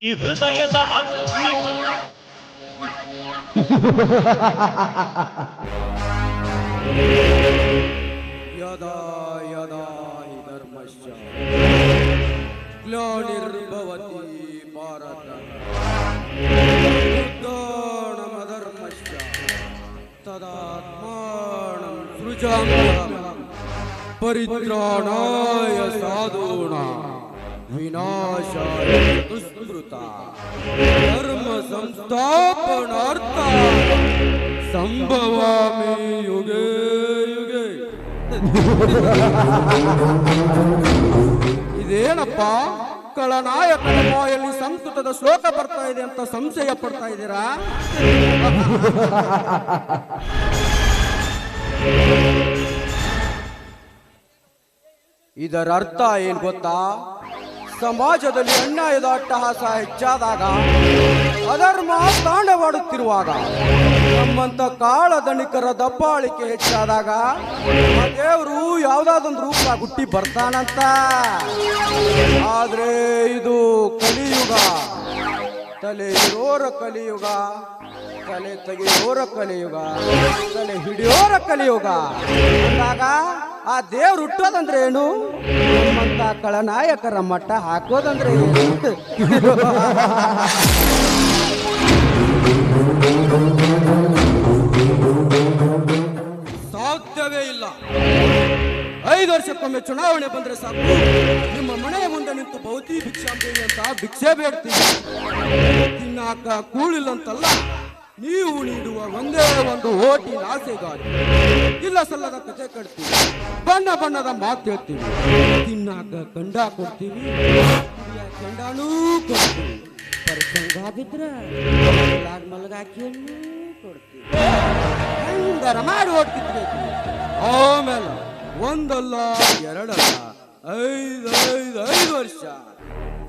ಈ ಹೃದಯದ ಯದಾ ಯದಾ ಹಿ ಧರ್ಮಶ್ಚ ಗ್ಲಾನಿರ್ಭವತಿ ಭಾರತ ಬ್ರಹ್ಮಾಣಂ ಸೃಜಾಮ್ಯಹಂ ಪರಿತ್ರಾಣಾಯ ಸಾಧೂನಾಂ ವಿನಾಶಾಯ ದುಷ್ಕೃತಾಂ ಧರ್ಮ ಸಂಸ್ಥಾಪನಾರ್ಥಾಯ ಸಂಭವಾಮಿ ಯುಗೇ ಯುಗೇ. ಇದೇನಪ್ಪ ಕಳನಾಯಕನ ಬಾಯಲ್ಲಿ ಸಂಸ್ಕೃತದ ಶ್ಲೋಕ ಬರ್ತಾ ಇದೆ ಅಂತ ಸಂಶಯ ಪಡ್ತಾ ಇದ್ದೀರಾ? ಇದರ ಅರ್ಥ ಏನ್ ಗೊತ್ತಾ? ಸಮಾಜದಲ್ಲಿ ಅನ್ಯಾಯದ ಅಟ್ಟಹಾಸ ಹೆಚ್ಚಾದಾಗ, ಅಧರ್ಮ ತಾಂಡವಾಡುತ್ತಿರುವಾಗ, ನಮ್ಮಂತ ಕಾಳಧನಿಕರ ದಬ್ಬಾಳಿಕೆ ಹೆಚ್ಚಾದಾಗ ಆ ದೇವರು ಯಾವ್ದಾದೊಂದು ರೂಪ ಹುಟ್ಟಿ ಬರ್ತಾನಂತ. ಆದ್ರೆ ಇದು ಕಲಿಯುಗ, ತಲೆ ಇರೋರ ಕಲಿಯುಗ, ತಲೆ ತೆಗೆಯೋರ ಕಲಿಯುಗ, ತಲೆ ಹಿಡಿಯೋರ ಕಲಿಯುಗ ಅಂದಾಗ ಆ ದೇವ್ರು ಹುಟ್ಟೋದಂದ್ರೆ ಏನು? ನಮ್ಮಂತ ಕಳನಾಯಕರ ಮಟ್ಟ ಹಾಕೋದಂದ್ರೆ ಏನು? ಸಾಧ್ಯವೇ ಇಲ್ಲ. 5 ವರ್ಷಕ್ಕೊಮ್ಮೆ ಚುನಾವಣೆ ಬಂದ್ರೆ ಸಾಕು, ನಿಮ್ಮ ಮನೆಯ ಮುಂದೆ ನಿಂತು ಭೌತಿ ಭಿಕ್ಷಾಂದೇವಿ ಅಂತ ಭಿಕ್ಷೆ ಬೇಡ್ತೀವಿ. ತಿನ್ನಾಕ ಕೂಳಿಲ್ಲಂತಲ್ಲ, ನೀವು ನೀಡುವ ಒಂದೇ ಒಂದು ಓಟಿನ ಆಸೆಗಾಗಿ ಇಲ್ಲ ಸಲ್ಲದ ಕಥೆ ಕಟ್ತೀವಿ, ಬಣ್ಣ ಬಣ್ಣದ ಮಾತು ಹೇಳ್ತೀವಿ, ತಿನ್ನಾಕ ಗಂಡ ಕೊಡ್ತೀವಿ, ಗಂಡನೂ ಕೊಡ್ತೀವಿ, ಪರಿಸಂಗ ಬಿದ್ರೆ ಮಲಗಾಕಿಯನ್ನು ಕೊಡ್ತೀವಿ, ಹೆಂಗರ ಮಾಡಿ ಓಡ್ತಿದ್ವಿ. ಆಮೇಲೆ ಒಂದಲ್ಲ ಎರಡಲ್ಲ 5 ವರ್ಷ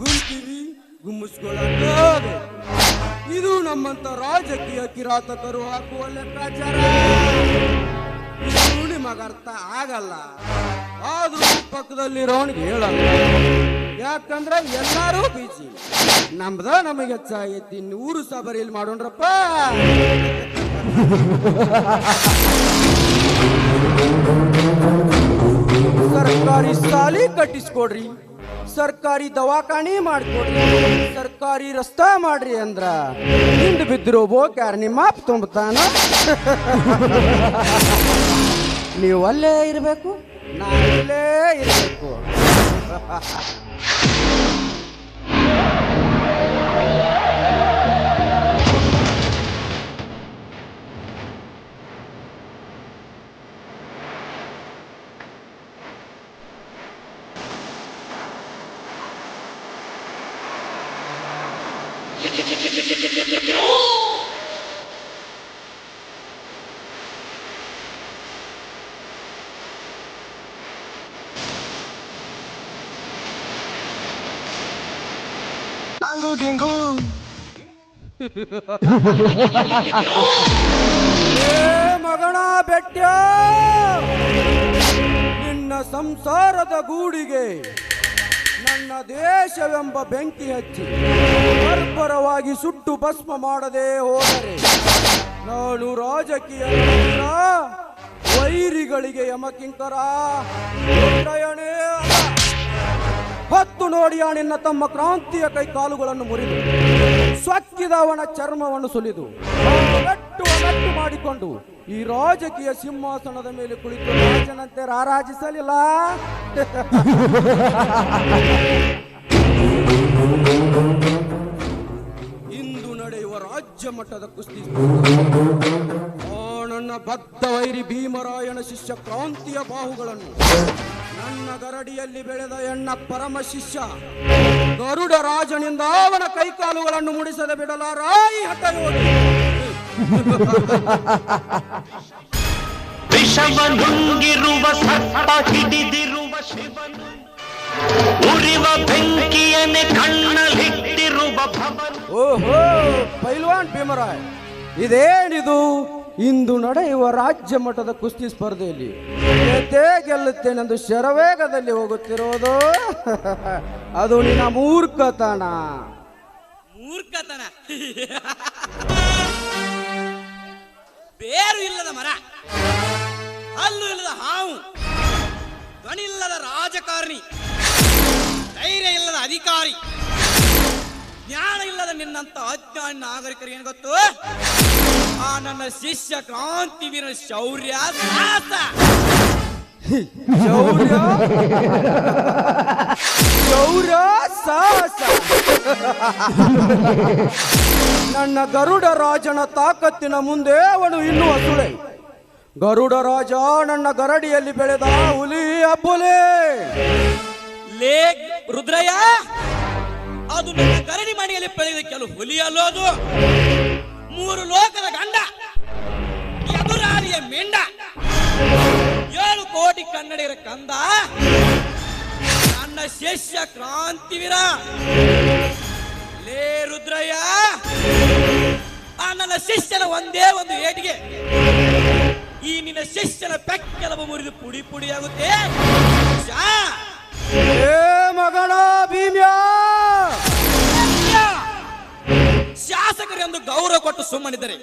ಗುಂತೀವಿ, ಗುಮ್ಮಿಸ್ಕೊಳ್ಳೋದು. ಇದು ನಮ್ಮಂತ ರಾಜಕೀಯ ಕಿರಾತಕರು ಹಾಕುವ ಲೆಕ್ಕಾಚಾರ. ಇದು ನಿಮಗೆ ಅರ್ಥ ಆಗಲ್ಲ, ಆದ್ರೂ ಪಕ್ಕದಲ್ಲಿರೋನಿಗೆ ಹೇಳಲ್ಲ. ಯಾಕಂದ್ರೆ ಎಲ್ಲರೂ ಬಿಜಿ. ನಮ್ದ ನಮಗೆ ಹೆಚ್ಚಾಗೈತಿ, 100 ಸಬರಿಲ್ ಮಾಡೋಣ್ರಪ್ಪ. ಸರ್ಕಾರಿ ಶಾಲೆ ಕಟ್ಟಿಸ್ಕೊಡ್ರಿ, ಸರ್ಕಾರಿ ದವಾಖಾನಿ ಮಾಡ್ಕೊಡ್ರಿ, ಸರ್ಕಾರಿ ರಸ್ತಾ ಮಾಡ್ರಿ ಅಂದ್ರ ಹಿಂದ್ ಬಿದ್ದಿರೋ ಬೋಕ್ಯಾರ ನಿಮ್ಮ ಅಪ್ಪ ತುಂಬತಾನ. ನೀವು ಅಲ್ಲೇ ಇರಬೇಕು, ನಾನಲ್ಲೇ ಇರಬೇಕು. ಮಗಣ ಬೆಟ್ಟ, ನಿನ್ನ ಸಂಸಾರದ ಗೂಡಿಗೆ ನನ್ನ ದೇಶವೆಂಬ ಬೆಂಕಿ ಹಚ್ಚಿ ಬರ್ಬರವಾಗಿ ಸುಟ್ಟು ಭಸ್ಮ ಮಾಡದೆ ಹೋದರೆ ನಾನು ರಾಜಕೀಯ ವೈರಿಗಳಿಗೆ ಯಮಕಿಂಕರ ದಯಣೆ ಅಲ್ಲ. ಹೊತ್ತು ನೋಡಿಯ ನಿನ್ನ ತಮ್ಮ ಕ್ರಾಂತಿಯ ಕೈ ಕಾಲುಗಳನ್ನು ಮುರಿದು ಸ್ವಕ್ಕಿದವನ ಚರ್ಮವನ್ನು ಸುಲಿದು ಗಟ್ಟು ಮಾಡಿಕೊಂಡು ಈ ರಾಜಕೀಯ ಸಿಂಹಾಸನದ ಮೇಲೆ ಕುಳಿತು ರಾಜನಂತೆ ರಾರಾಜಿಸಲಿಲ್ಲ. ಇಂದು ನಡೆಯುವ ರಾಜ್ಯ ಮಟ್ಟದ ಕುಸ್ತಿ ನನ್ನ ಬದ್ಧ ವೈರಿ ಭೀಮರಾಯನ ಶಿಷ್ಯ ಕ್ರಾಂತಿಯ ಬಾಹುಗಳನ್ನು, ನನ್ನ ಗರಡಿಯಲ್ಲಿ ಬೆಳೆದ ಎಣ್ಣ ಪರಮ ಶಿಷ್ಯ ಗರುಡ ರಾಜನಿಂದ ಅವನ ಕೈಕಾಲುಗಳನ್ನು ಮುಡಿಸದೆ ಬಿಡಲಾರಾಯಿ ಹಠ ಯೋಗಿ. ವಿಷವನುಂಗಿರುವ ಸರ್ಪ ಹಿಡಿದಿರುವ ಶಿವನು, ಉರಿವ ಬೆಂಕಿಯನ್ನೇ ಕಣ್ಣಲ್ಲಿಟ್ಟಿರುವ ಭವನು. ಓಹೋ ಪೈಲ್ವಾನ್ ಭೀಮರಾಯ್, ಇದೇನಿದು? ಇಂದು ನಡೆಯುವ ರಾಜ್ಯ ಮಟ್ಟದ ಕುಸ್ತಿ ಸ್ಪರ್ಧೆಯಲ್ಲಿ ಗೆಲ್ಲುತ್ತೇನೆಂದು ಶರವೇಗದಲ್ಲಿ ಹೋಗುತ್ತಿರೋದು ಅದು ನಿನ್ನ ಮೂರ್ಖತನ. ಮೂರ್ಖತನ? ಬೇರು ಇಲ್ಲದ ಮರ, ಹಲ್ಲು ಇಲ್ಲದ ಹಾವು, ಧ್ವನಿಲ್ಲದ ರಾಜಕಾರಣಿ, ಧೈರ್ಯ ಇಲ್ಲದ ಅಧಿಕಾರಿ, ಜ್ಞಾನ ಇಲ್ಲದ ನಿನ್ನಂತ ಅಜ್ಞಾನ ನಾಗರಿಕರು ಏನು ಗೊತ್ತು? ಆ ನನ್ನ ಶಿಷ್ಯ ಕ್ರಾಂತಿವೀರ ಶೌರ್ಯ ಸಾಹಸ. ಶೌರ್ಯ ಶೌರ್ಯ ಸಾಹಸ. ನನ್ನ ಗರುಡ ರಾಜನ ತಾಕತ್ತಿನ ಮುಂದೆ ಅವನು ಇನ್ನೂ ಅಸುಳೆ. ಗರುಡ ರಾಜ ನನ್ನ ಗರಡಿಯಲ್ಲಿ ಬೆಳೆದ ಹುಲಿ ಅಬ್ಬುಲೆ. ಲೇ ರುದ್ರಯ್ಯ, ಅದು ನನ್ನ ಗರಡಿ ಮನೆಯಲ್ಲಿ ಬೆಳೆದ ಕೆಲವು ಹುಲಿ ಅಲ್ಲೋದು. 3 ಲೋಕದ ಗಂಡ, ಎದುರಾಳಿಯ ಮೆಂಡ, 7 ಕೋಟಿ ಕನ್ನಡಿಗರ ಕಂದ, ನನ್ನ ಶಿಷ್ಯ ಕ್ರಾಂತಿವೀರ. ಲೇ ರುದ್ರಯ್ಯ, ಆ ನನ್ನ ಶಿಷ್ಯನ ಒಂದೇ ಒಂದು ಏಟಿಗೆ ಈ ನಿನ್ನ ಶಿಷ್ಯನ ಪೆಕ್ಕೆಲಬ ಮುರಿದು ಪುಡಿ ಪುಡಿಯಾಗುತ್ತೆ. ಏ ಮಗನ ಭೀಮ್ಯಾ, ಶಾಸಕರೆಂದು ಗೌರವ ಕೊಟ್ಟು ಸುಮ್ಮನಿದ್ದರೆ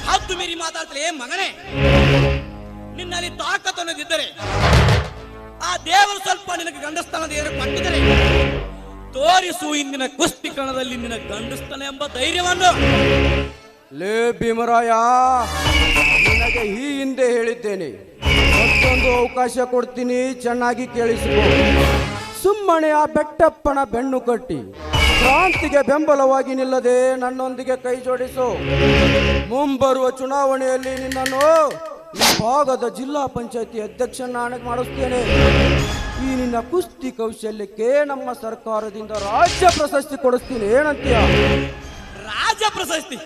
ಹದ್ದು ಮೀರಿ ಮಾತಾಡ್ತಲೇ ಮಗನೇ. ನಿನ್ನಲ್ಲಿ ತಾಕತ್ತು ಅನ್ನೋದಿದ್ದರೆ, ಆ ದೇವರು ಸ್ವಲ್ಪ ನಿನಗೆ ಗಂಡಸ್ಥಾನದ ಏನು ಪಟ್ಟಿದರೆ ತೋರಿಸು ಇಂದಿನ ಕುಸ್ತಿ ಕಣದಲ್ಲಿ ನಿನ್ನ ಗಂಡಸ್ಥಾನ ಎಂಬ ಧೈರ್ಯವನ್ನು. ಲೇ ಭೀಮರಾಯ, ನಿನಗೆ ಈ ಹಿಂದೆ ಹೇಳಿದ್ದೇನೆ, ಮತ್ತೊಂದು ಅವಕಾಶ ಕೊಡ್ತೀನಿ, ಚೆನ್ನಾಗಿ ಕೇಳಿಸಿಕೊ. ಸುಮ್ಮನೆ ಆ ಬೆಟ್ಟಪ್ಪನ ಬೆನ್ನು ಕಟ್ಟಿ ಕ್ರಾಂತಿಗೆ ಬೆಂಬಲವಾಗಿ ನಿಲ್ಲದೆ ನನ್ನೊಂದಿಗೆ ಕೈ ಜೋಡಿಸು. ಮುಂಬರುವ ಚುನಾವಣೆಯಲ್ಲಿ ನಿನ್ನನ್ನು ಈ ಭಾಗದ ಜಿಲ್ಲಾ ಪಂಚಾಯತಿ ಅಧ್ಯಕ್ಷನಾಗಿ ಮಾಡಿಸ್ತೇನೆ. ಈ ನಿನ್ನ ಕುಸ್ತಿ ಕೌಶಲ್ಯಕ್ಕೆ ನಮ್ಮ ಸರ್ಕಾರದಿಂದ ರಾಜ್ಯ ಪ್ರಶಸ್ತಿ ಕೊಡಿಸ್ತೀನಿ. ಏನಂತೀಯ? ರಾಜ್ಯ ಪ್ರಶಸ್ತಿ?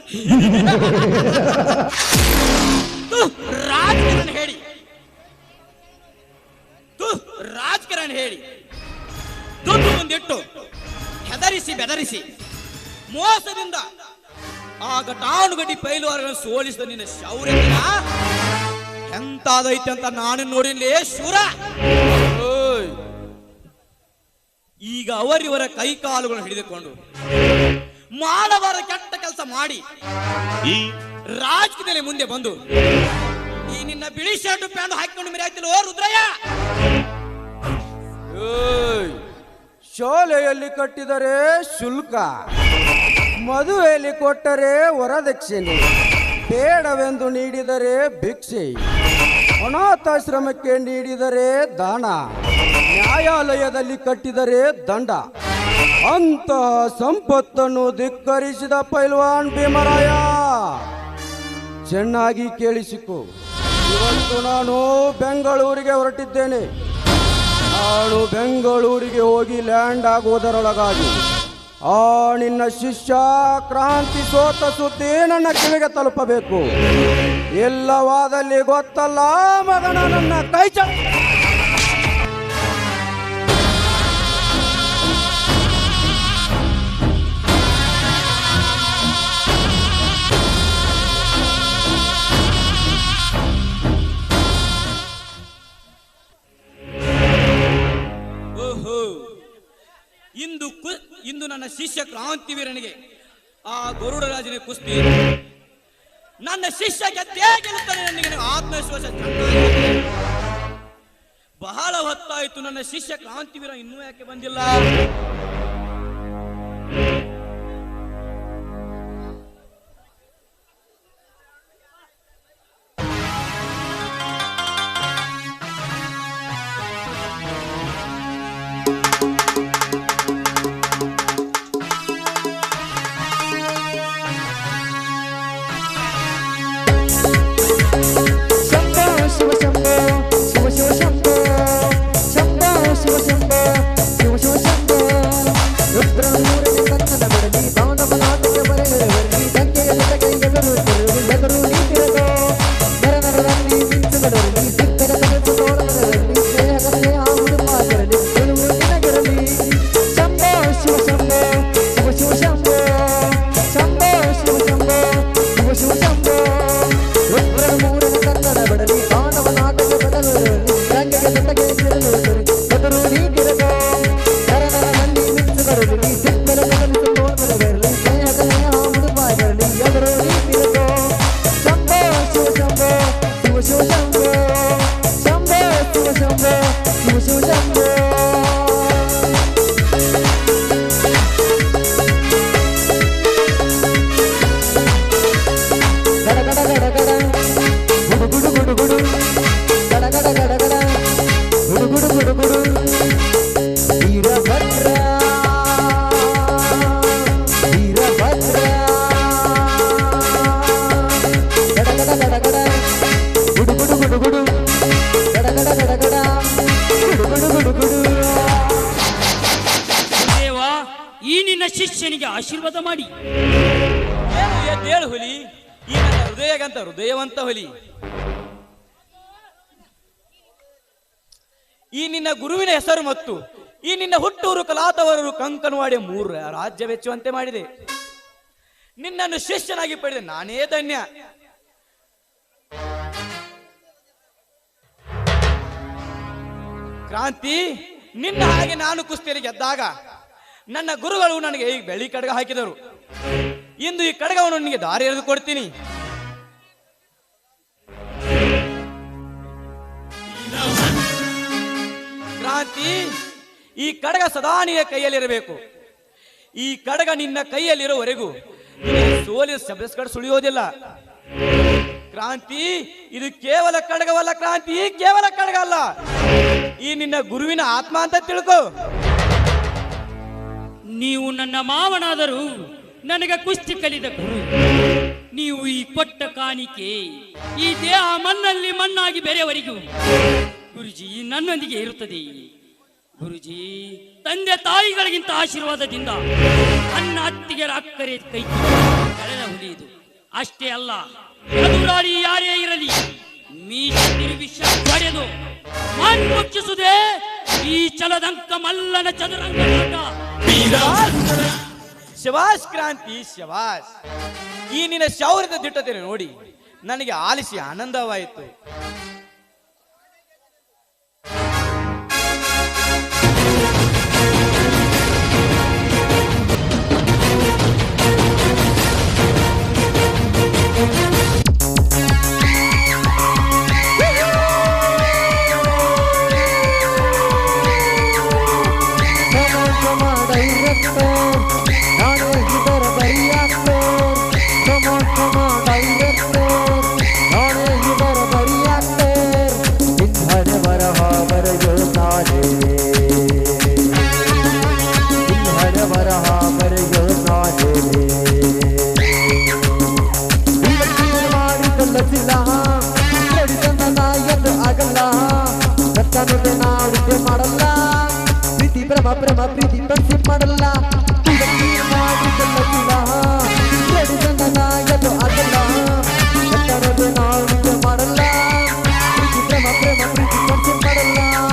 ರಾಜಕಾರಣ ಹೇಳಿ ರಾಜಕಾರಣ ಹೇಳಿ ದುಡ್ಡು ಮುಂದಿಟ್ಟು ಹೆದರಿಸಿ ಬೆದರಿಸಿ ಮೋಸದಿಂದ ಆ ಘಟಾನುಘಟಿ ಪೈಲುವಾರಗಳನ್ನು ಸೋಲಿಸಿದ ನಿನ್ನ ಶೌರ್ಯ ಎಂತಾದೈತೆ ಅಂತ ನಾನು ನೋಡಿಲ್ಲೇ ಶೂರ. ಈಗ ಅವರಿವರ ಕೈಕಾಲುಗಳನ್ನು ಹಿಡಿದುಕೊಂಡು ಮಾಡಬಾರ ಕೆಟ್ಟ ಕೆಲಸ ಮಾಡಿ ರಾಜಕೀಯದಲ್ಲಿ ಮುಂದೆ ಬಂದು ಈ ನಿನ್ನ ಬಿಳಿ ಶರ್ಟ್ ಪ್ಯಾಂಟ್ ಹಾಕಿಕೊಂಡು ಮೆರೆಯುತ್ತಿಲ್ವೋ ರುದ್ರಯ್ಯ? ಶಾಲೆಯಲ್ಲಿ ಕಟ್ಟಿದರೆ ಶುಲ್ಕ, ಮದುವೆಯಲ್ಲಿ ಕೊಟ್ಟರೆ ವರದಕ್ಷಿಣೆ, ಬೇಡವೆಂದು ನೀಡಿದರೆ ಭಿಕ್ಷೆ, ಅನಾಥಾಶ್ರಮಕ್ಕೆ ನೀಡಿದರೆ ದಾನ, ನ್ಯಾಯಾಲಯದಲ್ಲಿ ಕಟ್ಟಿದರೆ ದಂಡ. ಅಂತಹ ಸಂಪತ್ತನ್ನು ಧಿಕ್ಕರಿಸಿದ ಪೈಲ್ವಾನ್ ಭೀಮರಾಯ, ಚೆನ್ನಾಗಿ ಕೇಳಿಸಿಕೊ. ಇವತ್ತು ನಾನು ಬೆಂಗಳೂರಿಗೆ ಹೊರಟಿದ್ದೇನೆ. ನಾನು ಬೆಂಗಳೂರಿಗೆ ಹೋಗಿ ಲ್ಯಾಂಡ್ ಆಗುವುದರೊಳಗಾಗಿ ಆ ನಿನ್ನ ಶಿಷ್ಯ ಕ್ರಾಂತಿ ಸೋತ ಸುದ್ದಿ ನನ್ನ ಕಿವಿಗೆ ತಲುಪಬೇಕು. ಇಲ್ಲವಾದಲ್ಲಿ ಗೊತ್ತಲ್ಲ ಮಗನ, ನನ್ನ ಕೈ ಇಂದು ನನ್ನ ಶಿಷ್ಯ ಕ್ರಾಂತಿವೀರನಿಗೆ ಆ ಗರುಡ ರಾಜನ ಕುಸ್ತಿ ನನ್ನ ಶಿಷ್ಯ ಗೆದ್ದೇ ಗೆಲ್ಲುತ್ತಾನೆ. ನನಗೆ ಆತ್ಮವಿಶ್ವಾಸ ಬಹಳ ಹೊತ್ತಾಯಿತು. ನನ್ನ ಶಿಷ್ಯ ಕ್ರಾಂತಿವೀರ ಇನ್ನೂ ಯಾಕೆ ಬಂದಿಲ್ಲ? ಶಂಭೋ ಶಿವ ಶಂಭೋ ಶಿವ ಶಿವ ಶಂಭೋ ರುದ್ರ ಶಿಷ್ಯನಿಗೆ ಆಶೀರ್ವಾದ ಮಾಡಿ. ಏನು ಎದ್ದೇಳು ಹುಲಿ, ಈ ನನ್ನ ಹೃದಯಗಂತ ಹೃದಯವಂತ ಹುಲಿ. ಈ ನಿನ್ನ ಗುರುವಿನ ಹೆಸರು ಮತ್ತು ಈ ನಿನ್ನ ಹುಟ್ಟೂರು ಕಲಾತವರರು ಕಂಕನವಾಡಿ 3 ರಾಜ್ಯ ವೆಚ್ಚುವಂತೆ ಮಾಡಿದೆ. ನಿನ್ನನ್ನು ಶಿಷ್ಯನಾಗಿ ಪಡೆದ ನಾನೇ ಧನ್ಯ. ಕ್ರಾಂತಿ, ನಿನ್ನ ಹಾಗೆ ನಾನು ಕುಸ್ತಿಯಲ್ಲಿ ಗೆದ್ದಾಗ ನನ್ನ ಗುರುಗಳು ನನಗೆ ಈ ಬೆಳ್ಳಿ ಕಡಗ ಹಾಕಿದರು. ಇಂದು ಈ ಕಡಗವನ್ನು ನಿನಗೆ ದಾರಿ ಎಳೆದು ಕೊಡ್ತೀನಿ. ಕ್ರಾಂತಿ, ಈ ಕಡಗ ಸದಾ ನಿನ್ನ ಕೈಯಲ್ಲಿರಬೇಕು. ಈ ಕಡಗ ನಿನ್ನ ಕೈಯಲ್ಲಿರುವವರೆಗೂ ಸೋಲಿನ ಶಬ್ದಗಳು ಸುಳಿಯೋದಿಲ್ಲ. ಕ್ರಾಂತಿ, ಇದು ಕೇವಲ ಕಡಗವಲ್ಲ. ಕ್ರಾಂತಿ, ಕೇವಲ ಕಡಗ ಅಲ್ಲ, ಈ ನಿನ್ನ ಗುರುವಿನ ಆತ್ಮ ಅಂತ ತಿಳ್ಕೊ. ನೀವು ನನ್ನ ಮಾವನಾದರೂ ನನಗೆ ಕುಸ್ತಿ ಕಲಿದ ಗುರು. ನೀವು ಈ ಕೊಟ್ಟ ಕಾಣಿಕೆ ಈ ದೇಹ ಮಣ್ಣಲ್ಲಿ ಮಣ್ಣಾಗಿ ಬೇರೆಯವರಿಗೂ ಗುರುಜಿ ನನ್ನೊಂದಿಗೆ ಇರುತ್ತದೆ. ಗುರುಜಿ, ತಂದೆ ತಾಯಿಗಳಿಗಿಂತ ಆಶೀರ್ವಾದದಿಂದ ನನ್ನ ಅತ್ತಿಗೆರ ಅಕ್ಕರೆ ಕೈ ಕಳೆದ ಹುಲಿಯುವುದು ಅಷ್ಟೇ ಅಲ್ಲ. ಎದುರಾಳಿ ಯಾರೇ ಇರಲಿ ಮೀಸೆ ತಿರುಗಿ ಪಡೆದು ಮುಚ್ಚಿಸುವುದೇ ಈ ಚಲದಂಕ ಮಲ್ಲನ ಚದುರಂಗ. ಶವಾಸ್ ಕ್ರಾಂತಿ, ಶವಾಸ್. ಈ ನಿನ್ನ ಶೌರ್ಯದ ದಿಟ್ಟತೆ ನೋಡಿ ನನಗೆ ಆಲಿಸಿ ಆನಂದವಾಯಿತು. ಮಾಡಲ್ಲ ಪ್ರೀತಿ ಪ್ರೇಮ ಪ್ರೇಮ ಪ್ರೀತಿ ಪಂಚಿ ಮಾಡಲ್ಲ ಮಾಡಲ್ಲ ಪ್ರೀತಿ ಪ್ರೇಮ ಪ್ರೇಮ ಪ್ರೀತಿ ಪಂಚಿ ಮಾಡಲ್ಲ.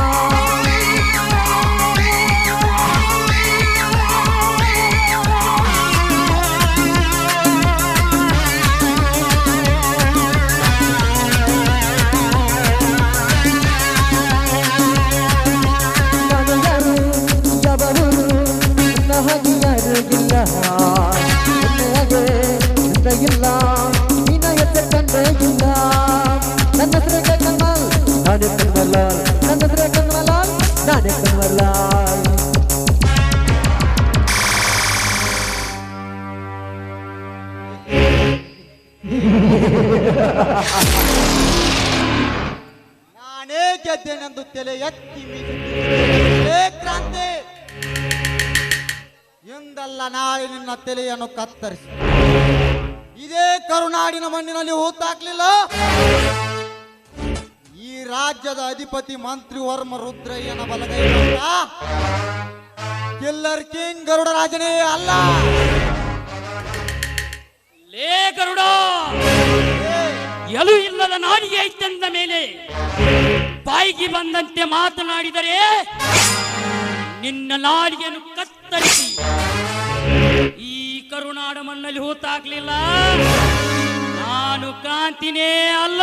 ಇಲ್ಲ ನಿನ್ನ ಹೆಸರು ಕಂಡೇ ಇಲ್ಲ. ನನ್ನ ಹೆಸರು ಕಣ್ಮಲಾಲ್, ನಾನೇ ಕಣ್ಮಲಾಲ್. ನನ್ನ ಹೆಸರು ಕಣ್ಮಲಾಲ್, ನಾನೇ ಕಣ್ಮಲಾಲ್. ನಾನೇ ಗೆದ್ದೆನೆಂದು ತಲೆ ಎತ್ತಿ ಕ್ರಾಂತಿ, ಎಂದಲ್ಲ ನಾಳೆ ನಿನ್ನ ತಲೆಯನ್ನು ಕತ್ತರಿಸಿ ಇದೇ ಕರುನಾಡಿನ ಮಣ್ಣಿನಲ್ಲಿ ಹೂತಾಕ್ಲಿಲ್ಲ ಈ ರಾಜ್ಯದ ಅಧಿಪತಿ ಮಂತ್ರಿ ವರ್ಮ ರುದ್ರಯ್ಯನ ಬಲಗೈ ಕಿಲ್ಲರ್ ಕಿಂಗ್ ಗರುಡ ರಾಜನೇ ಅಲ್ಲ. ಲೇ ಗರುಡ, ಎಲು ಇಲ್ಲದ ನಾಡಿಗೆ ಐತೆಂದ ಮೇಲೆ ಬಾಯಿಗೆ ಬಂದಂತೆ ಮಾತನಾಡಿದರೆ ನಿನ್ನ ನಾಡಿಗೆಯನ್ನು ಕತ್ತರಿಸಿ ಈ ಕರುನಾಡ ಮಣ್ಣಲ್ಲಿ ಹೂತಾಕ್ಲಿಲ್ಲ ನಾನು ಕ್ರಾಂತಿನೇ ಅಲ್ಲ.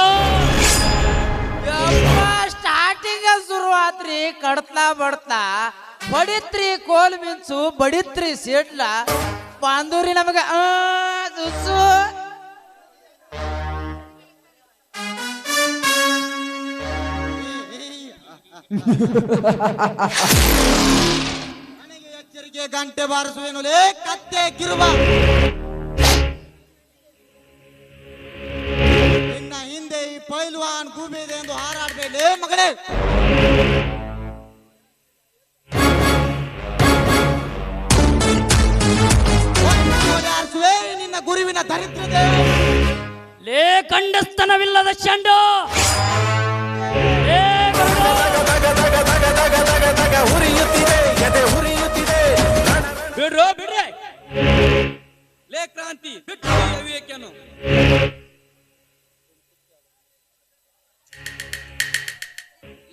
ಸ್ಟಾರ್ಟಿಂಗ್ ಶುರು ಆತ್ರಿ ಕಡ್ತಾ ಬಡ್ತಾ ಬಡಿತ್ರಿ ಕೋಲ್ ಮಿಂಚು ಬಡಿತ್ರಿ ಸೇಟ್ಲ ಬಾಂದೂರಿ ನಮಗ ಸುಸು ನನಗೆ ಎಚ್ಚರಿಕೆ ಗಂಟೆ ಬಾರಿಸುವೇನು ಲೇ ಕತ್ತೆ ಕಿರುವ. ನಿನ್ನ ಹಿಂದೆ ಈ ಪೈಲ್ವಾನ್ ಗೂಬೆ ಇದೆ ಎಂದು ಹಾರಾಡಬೇಡೇ ಮಗನೇ. ನಿನ್ನ ಗುರುವಿನ ದರಿದ್ರತೆ ಲೇ ಕಂಡಸ್ತನವಿಲ್ಲದ ಚಂಡ ಬಿಡ್ರೋ ಬಿಡ್ರೆ ಕ್ರಾಂತಿ ಬಿಟ್ಟು ಈ ಅವಿವೇಕನು.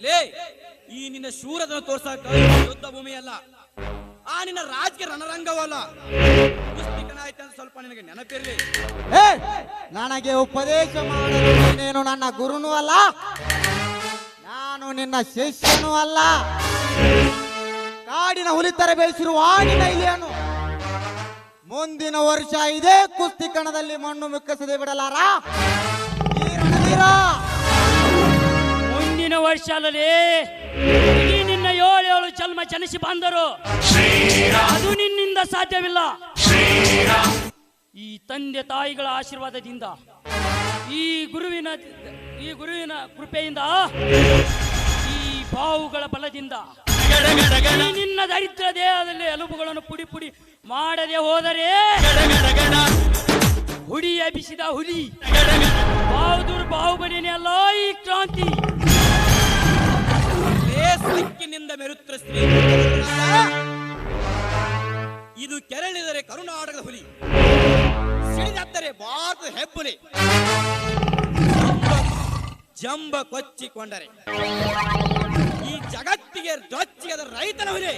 ಲೇ, ಈ ನಿನ್ನ ಶೂರದನ್ನು ತೋರ್ಸಕ ಯುದ್ಧ ಭೂಮಿ ಅಲ್ಲ, ಆ ನಿನ್ನ ರಾಜಕೀಯ ರಣರಂಗವಲ್ಲ. ಕುಸ್ತಿಕನಾಯ್ತು ಅಂತ ಸ್ವಲ್ಪ ನಿನಗೆ ನೆನಪಿರ್ಲಿ. ನನಗೆ ಉಪದೇಶ ಮಾಡಲು ನೀನೇನು ನನ್ನ ಗುರುನೂ ಅಲ್ಲ, ನಾನು ನಿನ್ನ ಶಿಷ್ಯನೂ ಅಲ್ಲ. ಕಾಡಿನ ಹುಲಿ ತರ ಬೇಯಿಸಿರುವ ನಿನ್ನ ಇಲಿಯನು ಮುಂದಿನ ವರ್ಷ ಇದೇ ಕುಸ್ತಿ ಕಣದಲ್ಲಿ ಮಣ್ಣು ಮಿಕ್ಕಿಸದೆ ಬಿಡಲಾರ. ಮುಂದಿನ ವರ್ಷ ಅಲ್ಲದೆ ಇಡೀ ನಿನ್ನ 7 ಜನ್ಮ ಜನಿಸಿ ಬಂದರು, ಅದು ನಿನ್ನಿಂದ ಸಾಧ್ಯವಿಲ್ಲ. ಈ ತಂದೆ ತಾಯಿಗಳ ಆಶೀರ್ವಾದದಿಂದ, ಈ ಗುರುವಿನ ಕೃಪೆಯಿಂದ, ಈ ಬಾವುಗಳ ಬಲದಿಂದ, ಈ ನಿನ್ನ ದರಿದ್ರ ದೇಹದಲ್ಲಿ ಎಲುಬುಗಳನ್ನು ಪುಡಿ ಪುಡಿ ಮಾಡದೆ ಹೋದರೆ ಹುಡಿ ಎಬ್ಬಿಸಿದ ಹುಲಿ ಬಹದ್ದೂರ್ ಬಾಹುಬಲಿನೇ ಅಲ್ಲ ಈ ಕ್ರಾಂತಿ. ಸಕ್ಕಿನಿಂದ ಮೆರುತ್ರ ಸ್ತ್ರೀ, ಇದು ಕೆರಳಿದರೆ ಕರುನಾಟಕದ ಹುಲಿ, ಸಿಡಿದತ್ತರೆ ಭಾರತದ ಹೆಬ್ಬುಲಿ, ಜಂಬ ಕೊಚ್ಚಿಕೊಂಡರೆ ಈ ಜಗತ್ತಿಗೆ ರೊಚ್ಚಿಗದ ರೈತನ ಹುಲಿ.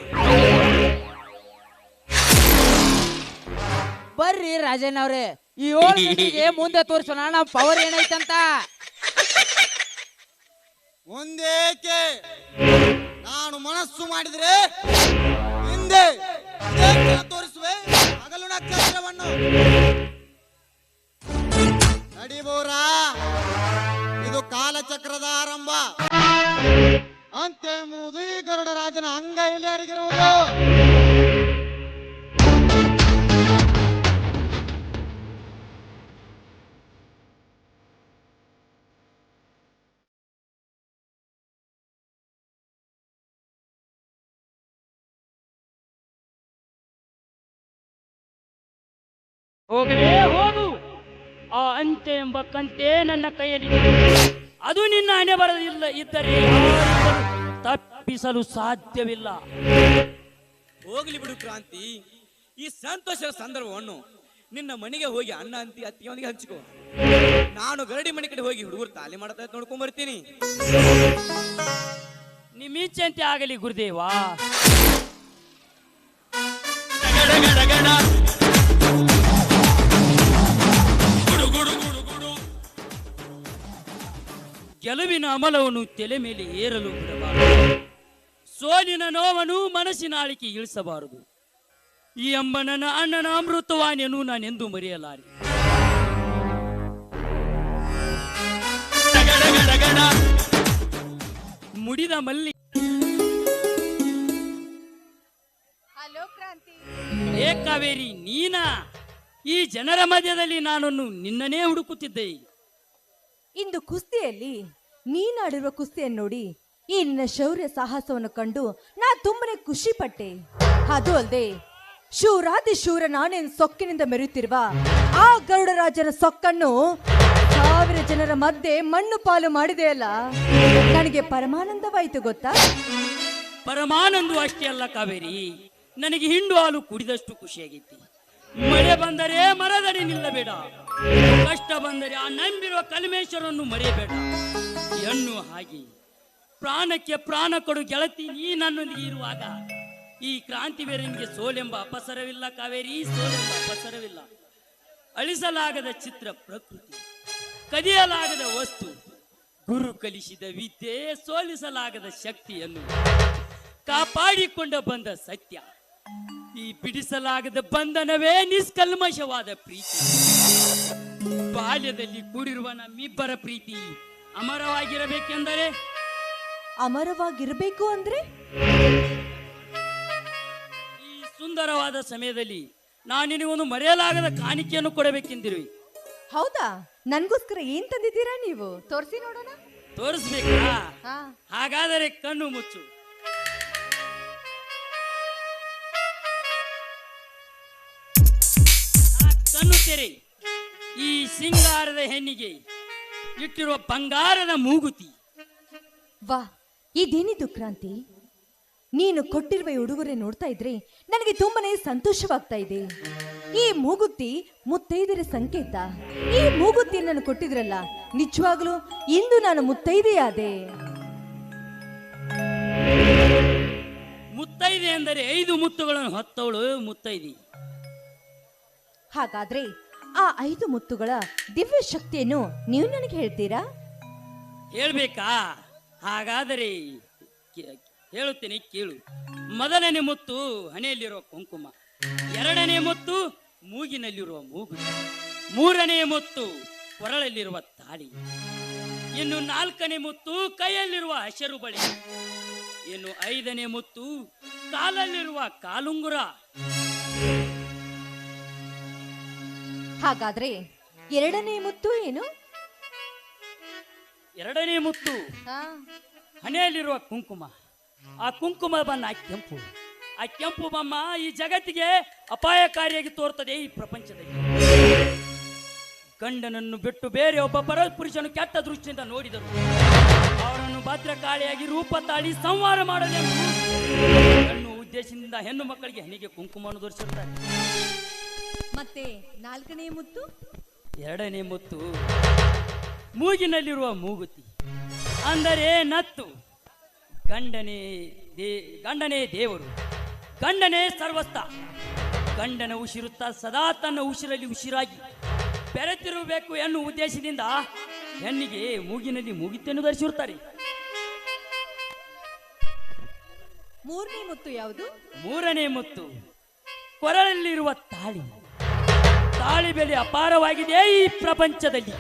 ಬರ್ರಿ ರಾಜನ್ ಅವ್ರೆ, ಈ 7 ಗಂಟೆಗೆ ಮುಂದೆ ತೋರಿಸೋಣ ನಮ್ಮ ಪವರ್ ಏನೈತಂತ. ಮುಂದೇಕೆ ನಾನು ಮನಸ್ಸು ಮಾಡಿದ್ರೆ ಹಿಂದೆ ತೋರಿಸುವೆ ಹಗಲು ನಕ್ಷತ್ರವನ್ನು. ನಡಿಬೋರ, ಇದು ಕಾಲಚಕ್ರದ ಆರಂಭ. ಅಂತೆ ಎಂಬುದು ಈ ಗರುಡ ರಾಜನ ಅಂಗೈಯಲ್ಲಿ ಅಡಗಿರುವುದು. ಹೋಗಲೇ ಹೋಗು, ಆ ಅಂತೆ ಎಂಬ ಕಂತೆ ನನ್ನ ಕೈಯಲ್ಲಿ, ಅದು ನಿನ್ನ ಹಣೆ ಬರದಿಲ್ಲ ಇದ್ದರೆ ತಪ್ಪಿಸಲು ಸಾಧ್ಯವಿಲ್ಲ. ಹೋಗ್ಲಿ ಬಿಡು ಕ್ರಾಂತಿ, ಈ ಸಂತೋಷದ ಸಂದರ್ಭವನ್ನು ನಿನ್ನ ಮನೆಗೆ ಹೋಗಿ ಅಣ್ಣ ಅಂತಿ ಅತ್ತಿಯವನಿಗೆ ಹಂಚಿಕೋ. ನಾನು ಗರಡಿ ಮನೆ ಕಡೆ ಹೋಗಿ ಹುಡುಗರು ತಾಲಿ ಮಾಡ್ತಾ ನೋಡ್ಕೊಂಡ್ ಬರ್ತೀನಿ. ನಿಮ್ಮೀಚಂತೆ ಆಗಲಿ ಗುರುದೇವಾ. ಗೆಲುವಿನ ಅಮಲವನ್ನು ತಲೆ ಮೇಲೆ ಏರಲು ಬಿಡಬಾರದು, ಸೋಲಿನ ನೋವನ್ನು ಮನಸ್ಸಿನ ಆಳಿಕೆ ಇಳಿಸಬಾರದು. ಈ ಎಂಬ ನನ್ನ ಅಣ್ಣನ ಅಮೃತವಾಣಿಯನ್ನು ನಾನೆಂದೂ ಮರೆಯಲಾರೆ. ಮುಡಿದ ಮಲ್ಲಿ ಏ ಕಾವೇರಿ, ನೀನಾ? ಈ ಜನರ ಮಧ್ಯದಲ್ಲಿ ನಾನನ್ನು ನಿನ್ನನೇ ಹುಡುಕುತ್ತಿದ್ದೆ. ಇಂದು ಕುಸ್ತಿಯಲ್ಲಿ ನೀನಾಡಿರುವ ಕುಸ್ತಿಯನ್ನು ನೋಡಿ ಈ ನಿನ್ನ ಶೌರ್ಯ ಸಾಹಸವನ್ನು ಕಂಡು ನಾ ತುಂಬನೇ ಖುಷಿ ಪಟ್ಟೆ. ಅದು ಅಲ್ಲದೆ ಶೂರಾದಿ ಶೂರ ನಾನೇನು ಸೊಕ್ಕಿನಿಂದ ಮೆರೆಯುತ್ತಿರುವ ಆ ಗರುಡರಾಜನ ಸೊಕ್ಕನ್ನು 1000 ಜನರ ಮಧ್ಯೆ ಮಣ್ಣು ಪಾಲು ಮಾಡಿದೆಯಲ್ಲ, ನನಗೆ ಪರಮಾನಂದವಾಯಿತು ಗೊತ್ತಾ. ಪರಮಾನಂದ ಅಷ್ಟೇ ಅಲ್ಲ ಕಾವೇರಿ, ನನಗೆ ಹಿಂಡು ಹಾಲು ಕುಡಿದಷ್ಟು ಖುಷಿಯಾಗೈತಿ. ಮಳೆ ಬಂದರೆ ಮರದಡಿ ನಿಲ್ಲಬೇಡ, ಕಷ್ಟ ಬಂದರೆ ಆ ನಂಬಿರುವ ಕಲ್ಮೇಶ್ವರನ್ನು ಮರೆಯಬೇಡ ಎನ್ನು ಹಾಗೆ ಪ್ರಾಣಕ್ಕೆ ಪ್ರಾಣ ಕೊಡು ಗೆಳತಿ. ನೀ ನನ್ನೊಂದಿಗೆ ಇರುವಾಗ ಈ ಕ್ರಾಂತಿ ವೀರನಿಗೆ ಸೋಲೆಂಬ ಅಪಸರವಿಲ್ಲ ಕಾವೇರಿ, ಸೋಲೆಂಬ ಅಪಸರವಿಲ್ಲ. ಅಳಿಸಲಾಗದ ಚಿತ್ರ ಪ್ರಕೃತಿ, ಕದಿಯಲಾಗದ ವಸ್ತು, ಗುರು ಕಲಿಸಿದ ವಿದ್ಯೆ, ಸೋಲಿಸಲಾಗದ ಶಕ್ತಿಯನ್ನು ಕಾಪಾಡಿಕೊಂಡ ಬಂದ ಸತ್ಯ, ಈ ಬಿಡಿಸಲಾಗದ ಬಂಧನವೇ ನಿಷ್ಕಲ್ಮಶವಾದ ಪ್ರೀತಿ. ಬಾಲ್ಯದಲ್ಲಿ ಕೂಡಿರುವ ನಮ್ಮಿಬ್ಬರ ಪ್ರೀತಿ ಅಮರವಾಗಿರಬೇಕೆಂದರೆ, ಅಮರವಾಗಿರಬೇಕು ಅಂದ್ರೆ ಈ ಸುಂದರವಾದ ಸಮಯದಲ್ಲಿ ನಾನು ನಿನಗೊಂದು ಮರೆಯಲಾಗದ ಕಾಣಿಕೆಯನ್ನು ಕೊಡಬೇಕೆಂದಿರುವೆ. ಹೌದಾ? ನನ್ಗೋಸ್ಕರ ಏನ್ ತಂದಿದ್ದೀರಾ ನೀವು? ತೋರಿಸಿ ನೋಡೋಣ. ತೋರಿಸ್ಬೇಕಾ? ಹಾ. ಹಾಗಾದರೆ ಕಣ್ಣು ಮುಚ್ಚು. ಕಣ್ಣು ತೆರೆ. ಈ ಸಿಂಗಾರದ ಹೆಣ್ಣಿಗೆ ಇಟ್ಟಿರುವ ಬಂಗಾರದ ಮೂಗುತಿ. ವಾ, ಇದೇನಿದು ಕ್ರಾಂತಿ? ನೀನು ಕೊಟ್ಟಿರುವ ಈ ಉಡುಗೊರೆ ನೋಡ್ತಾ ಇದ್ರೆ ನನಗೆ ತುಂಬಾನೇ ಸಂತೋಷವಾಗ್ತಾ ಇದೆ. ಈ ಮೂಗುತಿ ಮುತ್ತೈದೆಯರ ಸಂಕೇತ. ಈ ಮೂಗುತಿಯನ್ನು ಕೊಟ್ಟಿದ್ರಲ್ಲ, ನಿಜವಾಗ್ಲೂ ಇಂದು ನಾನು ಮುತ್ತೈದೆಯಾದೆ. ಮುತ್ತೈದೆ ಎಂದರೆ 5 ಮುತ್ತುಗಳನ್ನು ಹೊತ್ತವಳು ಮುತ್ತೈದಿ. ಹಾಗಾದ್ರೆ ಆ 5 ಮುತ್ತುಗಳ ದಿವ್ಯ ಶಕ್ತಿಯನ್ನು ನೀವು ನನಗೆ ಹೇಳ್ತೀರಾ? ಹೇಳ್ಬೇಕಾ? ಹಾಗಾದರೆ ಹೇಳುತ್ತೇನೆ, ಕೇಳು. ಮೊದಲನೇ ಮುತ್ತು ಹಣೆಯಲ್ಲಿರುವ ಕುಂಕುಮ, ಎರಡನೇ ಮುತ್ತು ಮೂಗಿನಲ್ಲಿರುವ ಮೂಗು, ಮೂರನೇ ಮುತ್ತು ಕೊರಳಲ್ಲಿರುವ ತಾಳಿ, ಇನ್ನು 4ನೇ ಮುತ್ತು ಕೈಯಲ್ಲಿರುವ ಹಸಿರು ಬಳಿ, ಇನ್ನು 5ನೇ ಮುತ್ತು ಕಾಲಲ್ಲಿರುವ ಕಾಲುಂಗುರ. ಹಾಗಾದ್ರೆ 2ನೇ ಮುತ್ತು ಏನು? 2ನೇ ಮುತ್ತು ಹಣೆಯಲ್ಲಿರುವ ಕುಂಕುಮ. ಆ ಕುಂಕುಮ ಬಣ್ಣ ಕೆಂಪು. ಆ ಕೆಂಪು ಬಣ್ಣ ಈ ಜಗತ್ತಿಗೆ ಅಪಾಯಕಾರಿಯಾಗಿ ತೋರ್ತದೆ. ಈ ಪ್ರಪಂಚದಲ್ಲಿ ಗಂಡನನ್ನು ಬಿಟ್ಟು ಬೇರೆ ಒಬ್ಬ ಪರಪುರುಷನು ಕೆಟ್ಟ ದೃಷ್ಟಿಯಿಂದ ನೋಡಿದರು, ಅವರನ್ನು ಭದ್ರಕಾಳಿಯಾಗಿ ರೂಪ ತಾಳಿ ಸಂಹಾರ ಮಾಡಲೆಂದು ಹೆಣ್ಣು ಉದ್ದೇಶದಿಂದ ಹೆಣ್ಣು ಮಕ್ಕಳಿಗೆ ಹಣೆಗೆ ಕುಂಕುಮವನ್ನು ತೋರಿಸಿರ್ತಾರೆ. ಮತ್ತೆ 4ನೇ ಮುತ್ತು? 2ನೇ ಮುತ್ತು ಮೂಗಿನಲ್ಲಿರುವ ಮೂಗುತಿ, ಅಂದರೆ ನತ್ತು. ಗಂಡನೇ ದೇವರು, ಗಂಡನೇ ಸರ್ವಸ್ಥ. ಗಂಡನ ಉಸಿರುತ್ತಾ ಸದಾ ತನ್ನ ಉಸಿರಲ್ಲಿ ಉಸಿರಾಗಿ ಬೆರೆತಿರಬೇಕು ಎನ್ನುವ ಉದ್ದೇಶದಿಂದ ಹೆಣ್ಣಿಗೆ ಮೂಗಿನಲ್ಲಿ ಮೂಗಿತೆಯನ್ನು ಧರಿಸಿರುತ್ತಾರೆ. 3ನೇ ಮುತ್ತು ಯಾವುದು? 3ನೇ ಮುತ್ತು ಕೊರಳಲ್ಲಿರುವ ತಾಳಿ. ತಾಳಿ ಬೆಲೆ ಅಪಾರವಾಗಿದೆ ಈ ಪ್ರಪಂಚದಲ್ಲಿ.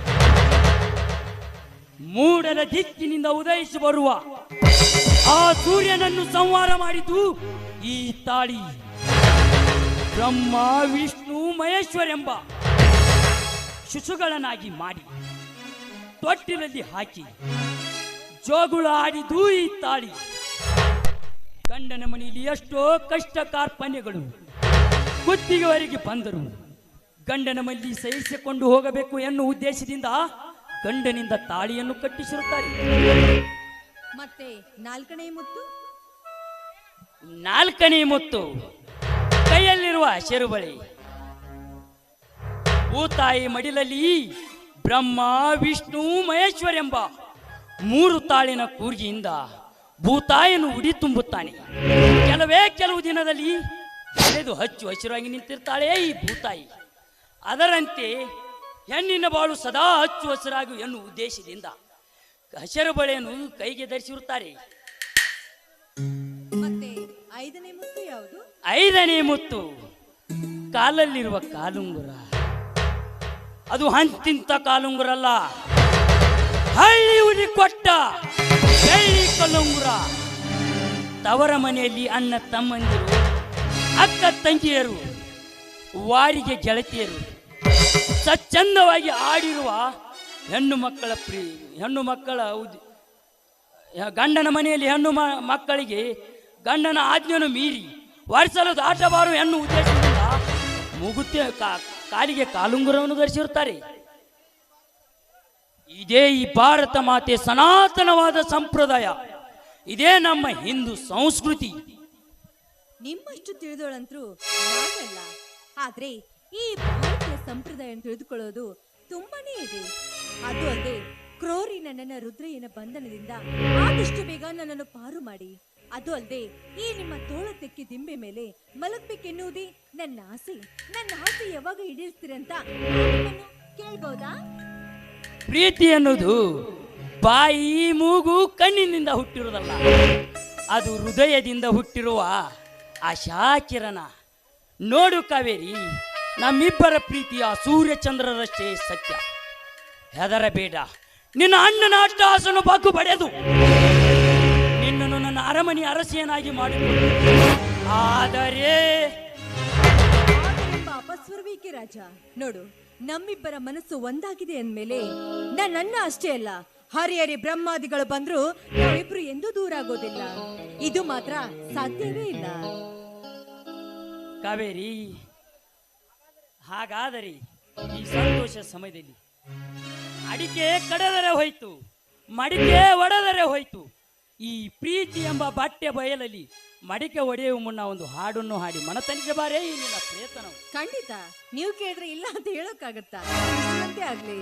ಮೂಡನ ದಿಕ್ಕಿನಿಂದ ಉದಯಿಸಿ ಬರುವ ಆ ಸೂರ್ಯನನ್ನು ಸಂಹಾರ ಮಾಡಿದ್ದು ಈ ತಾಳಿ. ಬ್ರಹ್ಮ ವಿಷ್ಣು ಮಹೇಶ್ವರೆಂಬ ಶಿಶುಗಳನ್ನಾಗಿ ಮಾಡಿ ತೊಟ್ಟಿಲಲ್ಲಿ ಹಾಕಿ ಜೋಗುಳ ಆಡಿದ್ದು ಈ ತಾಳಿ. ಗಂಡನ ಮನೆಯಲ್ಲಿ ಎಷ್ಟೋ ಕಷ್ಟ ಕಾರ್ಪಣ್ಯಗಳು ಕುತ್ತಿಗೆವರೆಗೆ ಬಂದರು. ಗಂಡನ ಮನೆಯಲ್ಲಿ ಸಹಿಸಿಕೊಂಡು ಹೋಗಬೇಕು ಎನ್ನುವ ಉದ್ದೇಶದಿಂದ ಗಂಡನಿಂದ ತಾಳಿಯನ್ನು ಕಟ್ಟಿಸಿರುತ್ತಾರೆ. ಮತ್ತೆ 4ನೇ ಮುತ್ತು? 4ನೇ ಮುತ್ತು ಕೈಯಲ್ಲಿರುವ ಹಸಿರು ಬಳೆ. ಭೂತಾಯಿ ಮಡಿಲಲ್ಲಿ ಬ್ರಹ್ಮ ವಿಷ್ಣು ಮಹೇಶ್ವರೆಂಬ 3 ತಾಳಿನ ಕೂರ್ಗಿಯಿಂದ ಭೂತಾಯಿಯನ್ನು ಉಡಿ ತುಂಬುತ್ತಾನೆ. ಕೆಲವು ದಿನದಲ್ಲಿ ಬೆಳೆದು ಹಚ್ಚು ಹಸಿರಾಗಿ ನಿಂತಿರ್ತಾಳೆ ಈ ಭೂತಾಯಿ. ಅದರಂತೆ ಹೆಣ್ಣಿನ ಬಾಳು ಸದಾ ಹಚ್ಚು ಹಸಿರಾಗು ಎನ್ನುವ ಉದ್ದೇಶದಿಂದ ಹಸಿರು ಬಳೆಯನ್ನು ಕೈಗೆ ಧರಿಸಿರುತ್ತಾರೆ. ಮತ್ತೆ 5ನೇ ಮುತ್ತು ಯಾವುದು? 5ನೇ ಮುತ್ತು ಕಾಲಲ್ಲಿರುವ ಕಾಲುಂಗುರ. ಅದು ಹಂತಿಂತ ಕಾಲುಂಗುರ ಅಲ್ಲ, ಹಳ್ಳಿ ಉಡಿ ಕೊಟ್ಟ ಬೆಳ್ಳಿ ಕಲ್ಲುಂಗುರ. ತವರ ಮನೆಯಲ್ಲಿ ಅಣ್ಣ ತಮ್ಮಂದಿರು, ಅಕ್ಕ ತಂಗಿಯರು, ವಾರಿಗೆ ಗೆಳತಿಯರು ಸ್ವಚ್ಛಂದವಾಗಿ ಆಡಿರುವ ಹೆಣ್ಣು ಮಕ್ಕಳ ಗಂಡನ ಮನೆಯಲ್ಲಿ ಹೆಣ್ಣು ಮಕ್ಕಳಿಗೆ ಗಂಡನ ಆಜ್ಞೆಯನ್ನು ಮೀರಿ ವರ್ಷಲು ದಾಟಬಾರು ಎನ್ನುವ ಉದ್ದೇಶದಿಂದ ಮೂಗುತಿ ಕಾಲಿಗೆ ಕಾಲುಂಗುರವನ್ನು ಧರಿಸಿರುತ್ತಾರೆ. ಇದೇ ಈ ಭಾರತ ಮಾತೆ ಸನಾತನವಾದ ಸಂಪ್ರದಾಯ. ಇದೇ ನಮ್ಮ ಹಿಂದೂ ಸಂಸ್ಕೃತಿ. ನಿಮ್ಮಷ್ಟು ತಿಳಿದೋಳಂತರೂ ನಾನಲ್ಲ. ಆದ್ರೆ ಈ ಭಾರತೀಯ ಸಂಪ್ರದಾಯ ತಿಳಿದುಕೊಳ್ಳೋದು ತುಂಬಾನೇ ಇದೆ. ಅದು ಅಲ್ಲದೆ ಕ್ರೋರಿ ನನ್ನ ರುದ್ರಯ್ಯನ ಬಂಧನದಿಂದ ಆದಷ್ಟು ಬೇಗ ನನ್ನನ್ನು ಪಾರು ಮಾಡಿ, ಅದು ಅಲ್ಲದೆ ಈ ನಿಮ್ಮ ತೋಳ ತೆಕ್ಕಿ ದಿಂಬೆ ಮೇಲೆ ಮಲಗಬೇಕೆನ್ನುವುದೇ ನನ್ನ ಆಸೆ. ನನ್ನ ಆಸೆ ಯಾವಾಗ ಈಡೇರಿಸ್ತೀರಂತ ಕೇಳ್ಬೋದಾ? ಪ್ರೀತಿ ಅನ್ನೋದು ಬಾಯಿ ಮೂಗು ಕಣ್ಣಿನಿಂದ ಹುಟ್ಟಿರುವುದಲ್ಲ, ಅದು ಹೃದಯದಿಂದ ಹುಟ್ಟಿರುವ ಆಶಾಕಿರಣ. ನೋಡು ಕಾವೇರಿ, ನಮ್ಮಿಬ್ಬರ ಪ್ರೀತಿಯ ಸೂರ್ಯಚಂದ್ರರಷ್ಟೇ ಸತ್ಯ. ಹೆದರಬೇಡ, ನಿನ್ನ ಅಣ್ಣನ ಅಟ್ಟಹಾಸನು ಬಾಕು ಪಡೆದು ನಿನ್ನನ್ನು ನನ್ನ ಅರಮನೆ ಅರಸಿಯನಾಗಿ ಮಾಡಿಕೊಂಡು, ಆದರೆ ಅಪಸ್ವರವೀಕೆ ರಾಜ. ನೋಡು, ನಮ್ಮಿಬ್ಬರ ಮನಸ್ಸು ಒಂದಾಗಿದೆ ಅಂದ್ಮೇಲೆ ನನ್ನ ಅಷ್ಟೇ ಅಲ್ಲ, ಹರಿಹರಿ ಬ್ರಹ್ಮಾದಿಗಳು ಬಂದ್ರು ನಾವಿಬ್ರು ಎಂದೂ ದೂರ ಆಗೋದಿಲ್ಲ. ಇದು ಮಾತ್ರ ಸಾಧ್ಯವೇ ಇಲ್ಲ. ಕಾವೇರಿ, ಹಾಗಾದರೆ ಈ ಸಂತೋಷ ಸಮಯದಲ್ಲಿ ಅಡಿಕೆ ಕಡದರೆ ಹೋಯ್ತು, ಮಡಿಕೆ ಒಡೆದರೆ ಹೋಯ್ತು, ಈ ಪ್ರೀತಿ ಎಂಬ ಬಟ್ಟೆ ಬಯಲಲ್ಲಿ ಮಡಿಕೆ ಒಡೆಯುವ ಮುನ್ನ ಒಂದು ಹಾಡನ್ನು ಹಾಡಿ ಮನತನಿಸಬಾರೇ ಈ ನಿನ್ನ ಪ್ರಯತ್ನ. ಖಂಡಿತ ನೀವು ಕೇಳಿದ್ರೆ ಇಲ್ಲ ಅಂತ ಹೇಳೋಕ್ಕಾಗತ್ತಾ? ಅಂತೆ ಆಗ್ಲಿ.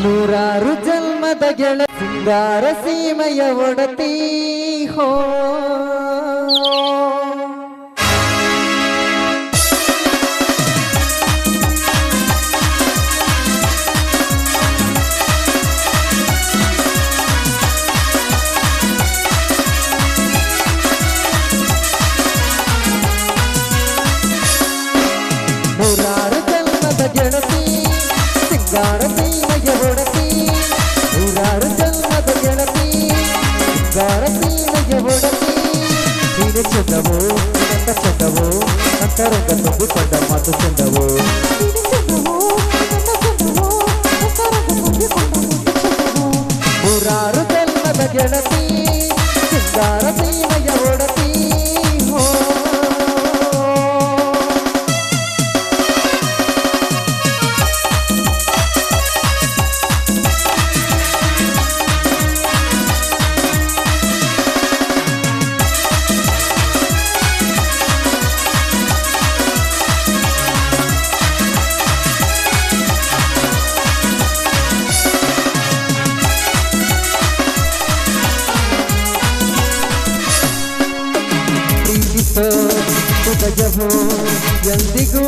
ನೂರಾರು ಜನ್ಮದ ಗೆಳ ಸಿಂಗಾರ ಸೀಮೆಯ ಒಡತಿ ಹೋ ನೂರಾರು ಜನ್ಮದ ಗೆಳತಿ ಸಿಂಗಾರ ಸೀಮೆಯ ಒಡತಿ ನೂರಾರು ಜನ್ಮದ ಗೆಳತಿ ಸಿಂಗಾರ ಸೀಮೆಯ ಒಡತಿ ನೀನು ಚಂದವೋ ನಿನ್ನ ಚಂದವೋ ಅಂತರಂಗ ತುಂಬಿಕೊಂಡ ಮಾತು ಚಂದವೋ ನೂರಾರು ಜನ್ಮದ ಗೆಳತಿ ಸಿಂಗಾರ ಸೀಮೆಯ ಒಡತಿ ಹೋ ಹೃದಯವೋ ಎಂದಿಗೂ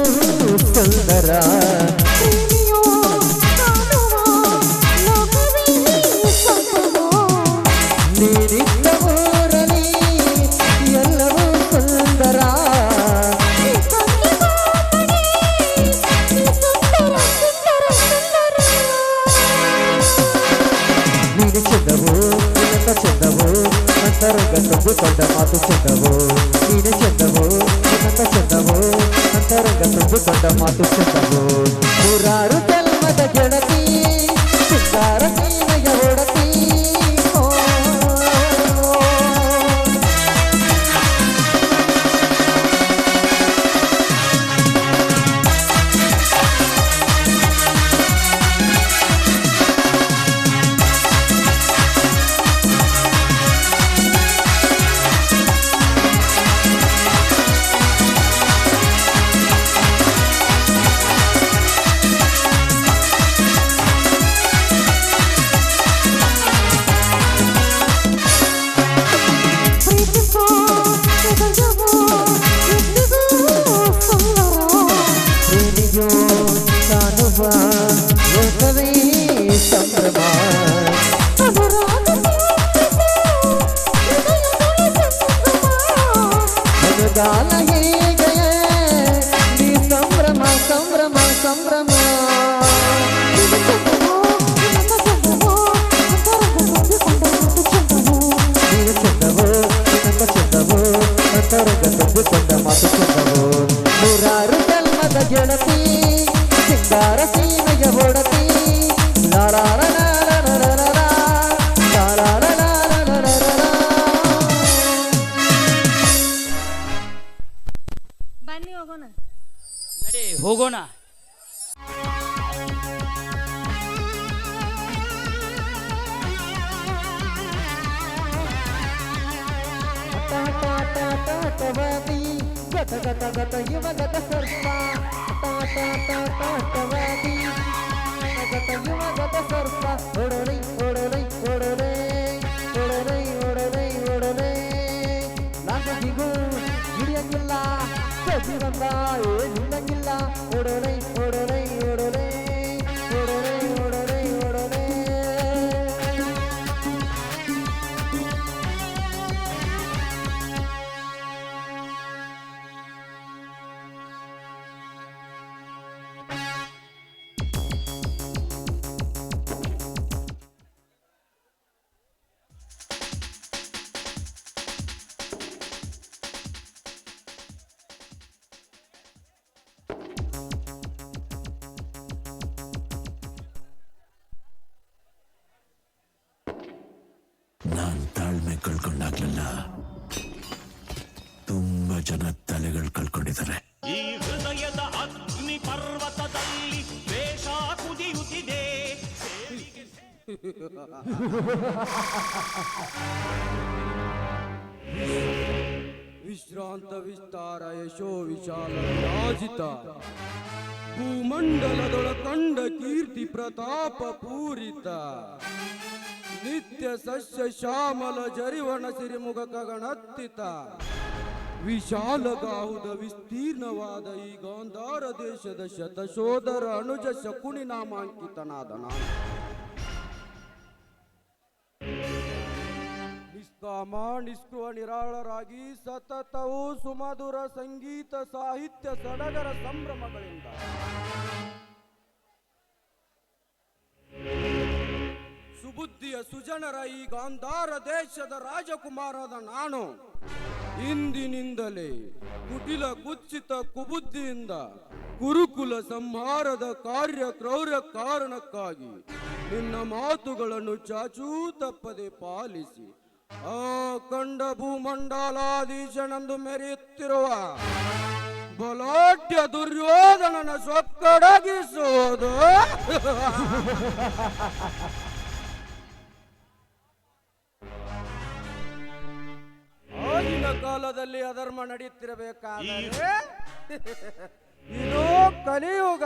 ಸುಂದರ ನೀರಿದ್ದ ಊರಲಿ ಎಲ್ಲವೂ ಸುಂದರ ನೀನು ಚಂದವೋ ನಿನ್ನ ಚಂದವೋ ಅಂತರಂಗ ತುಂಬಿಕೊಂಡ ಮಾತು ಚಂದವೋ ನೀನು ಚಂದವೋ ನನ್ನ ಚಂದವೋ ಅಂತರಂಗ ತುಂಬಿಕೊಂಡ ಮಾತು ಚಂದವೋ ನೂರಾರು ಜನ್ಮದ ಗೆಳತಿ ಸಿಂಗಾರ ಸೀಮೆಯ ಒಡತಿ ಲೋಕವೇ ಸಂಭ್ರಮ ಮನಗಾಲ ಹೇಗೆ ನೀ ಸಂಭ್ರಮ ಸಂಭ್ರಮ ಸಂಭ್ರಮ ನೀನು ಚಂದವೋ ನನ್ನ ಚಂದವೋ ಅಂತರಂಗ ತುಂಬಿಕೊಂಡ ಮಾತು ಚಂದವೋ ನೂರಾರು ಜನ್ಮದ ಗೆಳತಿ ಸಿಂಗಾರ ಸೀಮೆಯ ಒಡತಿ ಬನ್ನಿ ಹೋಗೋಣ. ನಡೆ ಹೋಗೋಣ. ಟಾಟವಾದಿ ಗತ ಗತ ಗತ ಯುವಗತ ಸರ್ಪ ಟಾಟವಾದಿ ಗತ ಯುವಗತ ಸರ್ಪ ಓಡೋಲೈ ಓಡೋಲೈ ಓಡೋಲೈ ಓಡೋಲೈ ಓಡೋಲೈ ಓಡೋಲೈ ನಾಗದಿಗೂ ಹಿಡಿಯಂಗಿಲ್ಲ ಸಜಿವಂತ ನಿಲ್ಲಂಗಿಲ್ಲ ಓಡೋಲೈ ಓಡೋಲೈ ಓಡೋಲೈ ಓಡೋಲೈ ಓಡೋಲೈ ಓಡೋಲೈ ನಾನ್ ತಾಳ್ಮೆ ಕಳ್ಕೊಂಡಾಗ್ಲಿಲ್ಲ, ತುಂಬಾ ಜನ ತಲೆಗಳು ಕಳ್ಕೊಂಡಿದ್ದಾರೆ. ಈ ಹೃದಯದ ಅಗ್ನಿ ಪರ್ವತದಲ್ಲಿ ದ್ವೇಷ ಕುದಿಯುತ್ತಿದೆ. ವಿಶ್ರಾಂತ ವಿಸ್ತಾರ ಯಶೋ ವಿಶಾಲ ವಿರಾಜಿತ ಭೂಮಂಡಲದೊಳ ಕಂಡ ಕೀರ್ತಿ ಪ್ರತಾಪ ಪೂರಿತ ನಿತ್ಯ ಸಸ್ಯ ಶ್ಯಾಮಲ ಜರಿವಣ ಸಿರಿಮುಖ ಗಗನತ್ತಿತ ವಿಶಾಲಗಾಹುದ ವಿಸ್ತೀರ್ಣವಾದ ಈ ಗಾಂಧಾರ ದೇಶದ ಶತಶೋಧರ ಅನುಜ ಶಕುನಿ ನಾಮಾಂಕಿತನಾದ ನಾನು ನಿಷ್ಕಾಮ ನಿಷ್ಕೃವ ನಿರಾಳರಾಗಿ ಸತತವೂ ಸುಮಧುರ ಸಂಗೀತ ಸಾಹಿತ್ಯ ಸಡಗರ ಸಂಭ್ರಮಗಳಿಂದ ಸುಬುದ್ಧಿಯ ಸುಜನರ ಈ ಗಾಂಧಾರ ದೇಶದ ರಾಜಕುಮಾರದ ನಾನು ಇಂದಿನಿಂದಲೇ ಕುಟಿಲ ಕುತ್ಸಿತ ಕುಬುದ್ಧಿಯಿಂದ ಕುರುಕುಲ ಸಂಹಾರದ ಕಾರ್ಯ ಕ್ರೌರ್ಯ ಕಾರಣಕ್ಕಾಗಿ ನಿನ್ನ ಮಾತುಗಳನ್ನು ಚಾಚೂ ತಪ್ಪದೆ ಪಾಲಿಸಿ ಆ ಕಂಡ ಭೂಮಂಡಲಾಧೀಶನೆಂದು ಮೆರೆಯುತ್ತಿರುವ ಬಲಾಢ್ಯ ದುರ್ಯೋಧನನ ಸೊಕ್ಕಡಗಿಸುವುದು ಆಗಿನ ಕಾಲದಲ್ಲಿ ಅಧರ್ಮ ನಡೆಯುತ್ತಿರಬೇಕಾದರೆ ಇದು ಕಲಿಯುಗ.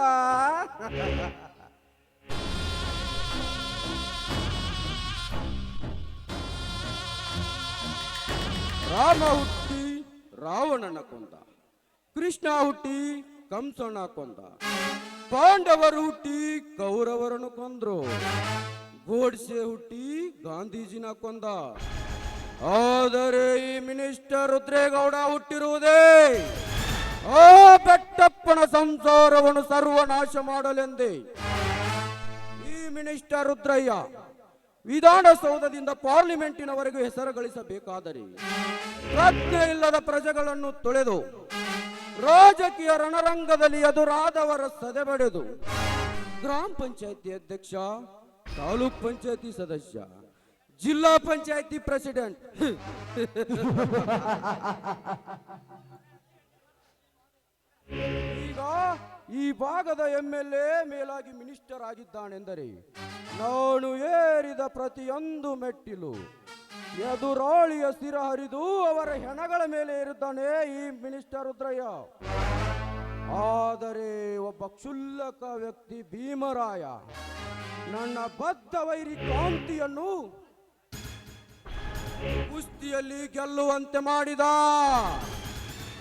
ರಾಮ ಹುಟ್ಟಿ ರಾವಣನ ಕೊಂದ, ಕೃಷ್ಣ ಹುಟ್ಟಿ ಕಂಸನ ಕೊಂದ, ಪಾಂಡವರು ಹುಟ್ಟಿ ಕೌರವರನ್ನು ಕೊಂದ್ರು, ಗೋಡ್ಸೆ ಹುಟ್ಟಿ ಗಾಂಧೀಜಿನ ಕೊಂದ. ಆದರೆ ಈ ಮಿನಿಸ್ಟರ್ ರುದ್ರೇಗೌಡ ಹುಟ್ಟಿರುವುದೇ ಆ ಬೆಟ್ಟಪ್ಪನ ಸಂಸಾರವನ್ನು ಸರ್ವನಾಶ ಮಾಡಲೆಂದೇ. ಈ ಮಿನಿಸ್ಟರ್ ರುದ್ರಯ್ಯ ವಿಧಾನಸೌಧದಿಂದ ಪಾರ್ಲಿಮೆಂಟಿನವರೆಗೂ ಹೆಸರು ಗಳಿಸಬೇಕಾದರೆ ಪ್ರಜ್ಞೆ ಇಲ್ಲದ ಪ್ರಜೆಗಳನ್ನು ತೊಳೆದು ರಾಜಕೀಯ ರಣರಂಗದಲ್ಲಿ ಎದುರಾದವರ ಸದೆಬಡೆದು ಗ್ರಾಮ ಪಂಚಾಯತಿ ಅಧ್ಯಕ್ಷ, ತಾಲೂಕ್ ಪಂಚಾಯತಿ ಸದಸ್ಯ, ಜಿಲ್ಲಾ ಪಂಚಾಯತಿ ಪ್ರೆಸಿಡೆಂಟ್, ಈಗ ಈ ಭಾಗದ MLA ಮೇಲಾಗಿ ಮಿನಿಸ್ಟರ್ ಆಗಿದ್ದಾನೆಂದರೆ ನಾನು ಏರಿದ ಪ್ರತಿಯೊಂದು ಮೆಟ್ಟಿಲು ಎದುರಾಳಿಯ ಸ್ಥಿರ ಹರಿದು ಅವರ ಹೆಣಗಳ ಮೇಲೆ ಏರಿದ್ದಾನೆ ಈ ಮಿನಿಸ್ಟರ್ ರುದ್ರಯ್ಯ. ಆದರೆ ಒಬ್ಬ ಕ್ಷುಲ್ಲಕ ವ್ಯಕ್ತಿ ಭೀಮರಾಯ ನನ್ನ ಬದ್ಧ ವೈರಿ ಕಾಂತಿಯನ್ನು ಕುಸ್ತಿಯಲ್ಲಿ ಗೆಲ್ಲುವಂತೆ ಮಾಡಿದ.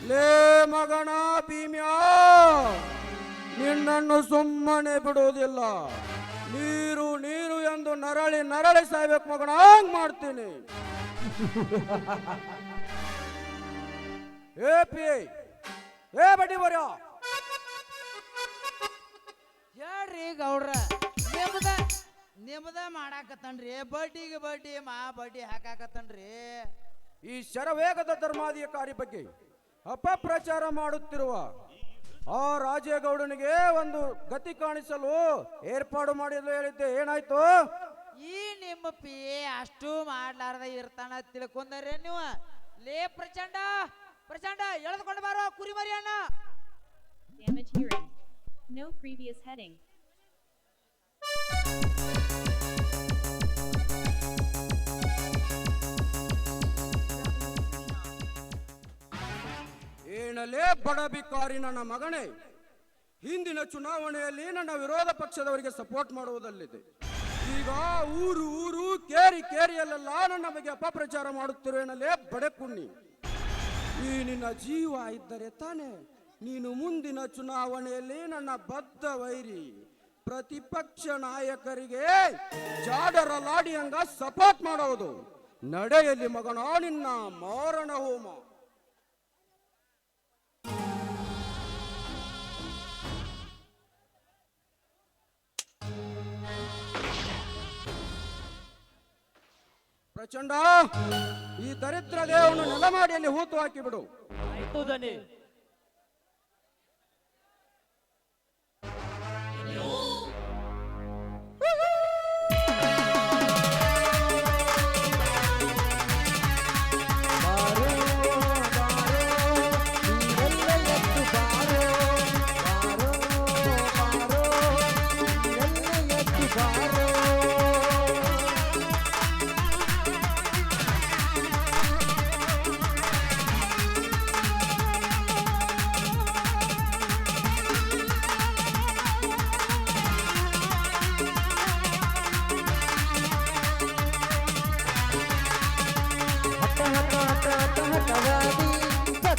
ಲೇ ಮಗನ ಭೀಮ್ಯಾ, ನಿನ್ನನ್ನು ಸುಮ್ಮನೆ ಬಿಡುವುದಿಲ್ಲ. ನೀರು ನೀರು ಎಂದು ನರಳಿ ನರಳಿ ಸಾಯ್ಬೇಕು ಮಗನ, ಹಂಗ್ ಮಾಡ್ತೀನಿ. ಏ ಬಡ್ಡಿ ಬರ್ಯ ಹೇಳ್ರಿ ಗೌಡ್ರ, ನಿಮ್ದ ಮಾಡಾಕತ್ತನ್ರಿ, ಬಡ್ಡಿಗೆ ಬಡ್ಡಿ ಬಡ್ಡಿ ಹಾಕಾಕತ್ತನ್ರಿ. ಈ ಶರವೇಗದ ಧರ್ಮಾಧಿಕಾರಿ ಬಗ್ಗೆ ಅಪಪ್ರಚಾರ ಮಾಡುತ್ತಿರುವ ಆ ರಾಜೇಗೌಡನಿಗೆ ಒಂದು ಗತಿ ಕಾಣಿಸಲು ಏರ್ಪಾಡು ಮಾಡಿದ್ರು ಹೇಳಿದ್ದೆ, ಏನಾಯ್ತು? ಈ ನಿಮ್ಮ ಪಿ ಅಷ್ಟು ಮಾಡ್ಲಾರ್ದ ಇರ್ತಾನ ತಿಳ್ಕೊಂಡ್ರೆ ನೀವು. ಲೇ ಪ್ರಚಂಡ ಪ್ರಚಂಡ ಎಳೆದುಕೊಂಡು ಬಾರೋ ಕುರಿ ಮರಿಯಣ್ಣ. Damage hearing. No previous heading. ಏನಲೇ ಬಡಬಿಕಾರಿ ನನ್ನ ಮಗನೇ, ಹಿಂದಿನ ಚುನಾವಣೆಯಲ್ಲಿ ನನ್ನ ವಿರೋಧ ಪಕ್ಷದವರಿಗೆ ಸಪೋರ್ಟ್ ಮಾಡುವುದಲ್ಲಿದೆ. ಈಗ ಊರು ಊರು ಕೇರಿ ಕೇರಿಯಲ್ಲೆಲ್ಲ ನನ್ನ ಬಗ್ಗೆ ಅಪಪ್ರಚಾರ ಮಾಡುತ್ತಿರುವೇನಲ್ಲೇ ಬಡಕುಣ್ಣಿ. ಈ ನಿನ್ನ ಜೀವ ಇದ್ದರೆ ತಾನೆ ನೀನು ಮುಂದಿನ ಚುನಾವಣೆಯಲ್ಲಿ ನನ್ನ ಬದ್ಧ ವೈರಿ ಪ್ರತಿಪಕ್ಷ ನಾಯಕರಿಗೆ ಜಾಡರ ಲಾಡಿಯಂಗ ಸಪೋರ್ಟ್ ಮಾಡೋದು. ನಡೆಯಲ್ಲಿ ಮಗನ ನಿನ್ನ ಮಾರಣ ಹೋಮ. ಪ್ರಚಂಡ, ಈ ದರಿದ್ರ ದೇವನು ನೆಲಮಾಡಿಯಲ್ಲಿ ಹೂತು ಹಾಕಿ ಬಿಡು. ಆಯ್ತು ದನಿ.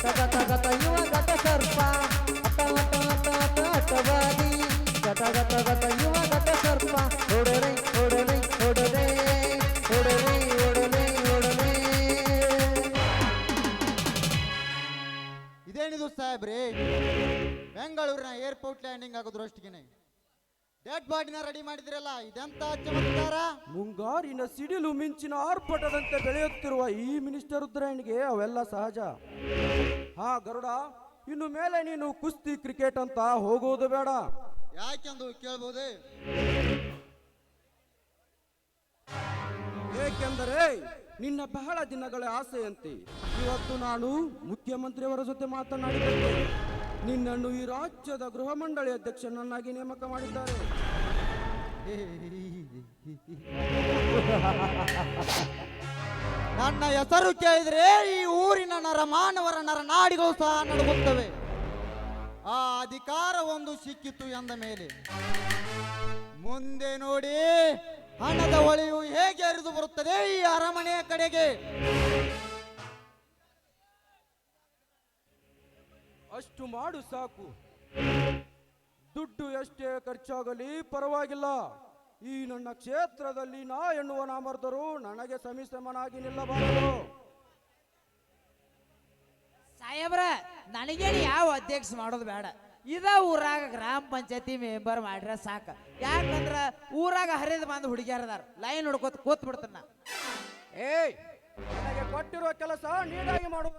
ಗತ ಗತ ಗತ ಯುವ ಗತ ಸರ್ಪ ಅಟ ಅಟ ಅಟ ಅಟ ಅಟವಾದಿ ಗತ ಗತ ಗತ ಯುವ ಗತ ಸರ್ಪ ಓಡರೆ ಓಡರೆ ಓಡರೆ ಓಡರೆ ಓಡರೆ ಓಡರೆ. ಇದೇನಿದು ಸಾಹೇಬ್ರಿ, ಬೆಂಗಳೂರಿನ ಏರ್ಪೋರ್ಟ್ ಲ್ಯಾಂಡಿಂಗ್ ಆಗೋದ್ರಷ್ಟಿಗೆ ಡೆಡ್ ಬಾಡಿನ ರೆಡಿ ಮಾಡಿದಿರಲ್ಲ, ಇದೆಂತ ಚಮತ್ಕಾರ. ಮುಂಗಾರಿನ ಸಿಡಿಲು ಮಿಂಚಿನ ಆರ್ಭಟದಂತೆ ಬೆಳೆಯುತ್ತಿರುವ ಈ ಮಿನಿಸ್ಟರ್ ರುದ್ರಯ್ಯನಿಗೆ ಅವೆಲ್ಲ ಸಹಜ. ಹಾ ಗರುಡ, ಇನ್ನು ಮೇಲೆ ನೀನು ಕುಸ್ತಿ ಕ್ರಿಕೆಟ್ ಅಂತ ಹೋಗುವುದು ಬೇಡ. ಯಾಕೆಂದು ಕೇಳ್ಬೋದೇ? ಏಕೆಂದರೆ ನಿನ್ನ ಬಹಳ ದಿನಗಳ ಆಸೆಯಂತೆ ಇವತ್ತು ನಾನು ಮುಖ್ಯಮಂತ್ರಿಯವರ ಜೊತೆ ಮಾತನಾಡಿದ್ದೇನೆ. ನಿನ್ನನ್ನು ಈ ರಾಜ್ಯದ ಗೃಹ ಮಂಡಳಿ ಅಧ್ಯಕ್ಷನನ್ನಾಗಿ ನೇಮಕ ಮಾಡಿದ್ದಾರೆ. ನನ್ನ ಹೆಸರು ಕೇಳಿದ್ರೆ ಈ ಊರಿನ ನರಮಾನವರ ನರನಾಡಿಗಳು ಸಹ ನಡುಗುತ್ತವೆ. ಆ ಅಧಿಕಾರ ಒಂದು ಸಿಕ್ಕಿತು ಎಂದ ಮೇಲೆ ಮುಂದೆ ನೋಡಿ ಹಣದ ಹೊಳೆಯು ಹೇಗೆ ಹರಿದು ಬರುತ್ತದೆ ಈ ಅರಮನೆಯ ಕಡೆಗೆ. ಅಷ್ಟು ಮಾಡು ಸಾಕು. ದುಡ್ಡು ಎಷ್ಟೇ ಖರ್ಚಾಗಲಿ ಪರವಾಗಿಲ್ಲ. ಈ ನನ್ನ ಕ್ಷೇತ್ರದಲ್ಲಿ ನಾ ಎನ್ನುವ ನಾಮರ್ದರು ನನಗೆ ಸಮಿಸಮನಾಗಿ ನಿಲ್ಲಬಾರದು. ಸಾಹೇಬ್ರ, ನನಗೇನು ಯಾವ ಅಧ್ಯಕ್ಷ ಮಾಡೋದು ಬೇಡ. ಇದ ಊರಾಗ ಗ್ರಾಮ ಪಂಚಾಯತಿ ಮೆಂಬರ್ ಮಾಡ್ರ ಸಾಕ. ಯಾಕಂದ್ರ ಊರಾಗ ಹರಿದು ಬಂದು ಹುಡುಗಿಯರದಾರ, ಲೈನ್ ಹುಡ್ಕೋತ ಕೂತ್ ಬಿಡ್ತಾನ. ಏಯ್, ನನಗೆ ಕೊಟ್ಟಿರುವ ಕೆಲಸ ನೀಟಾಗಿ ಮಾಡುವ.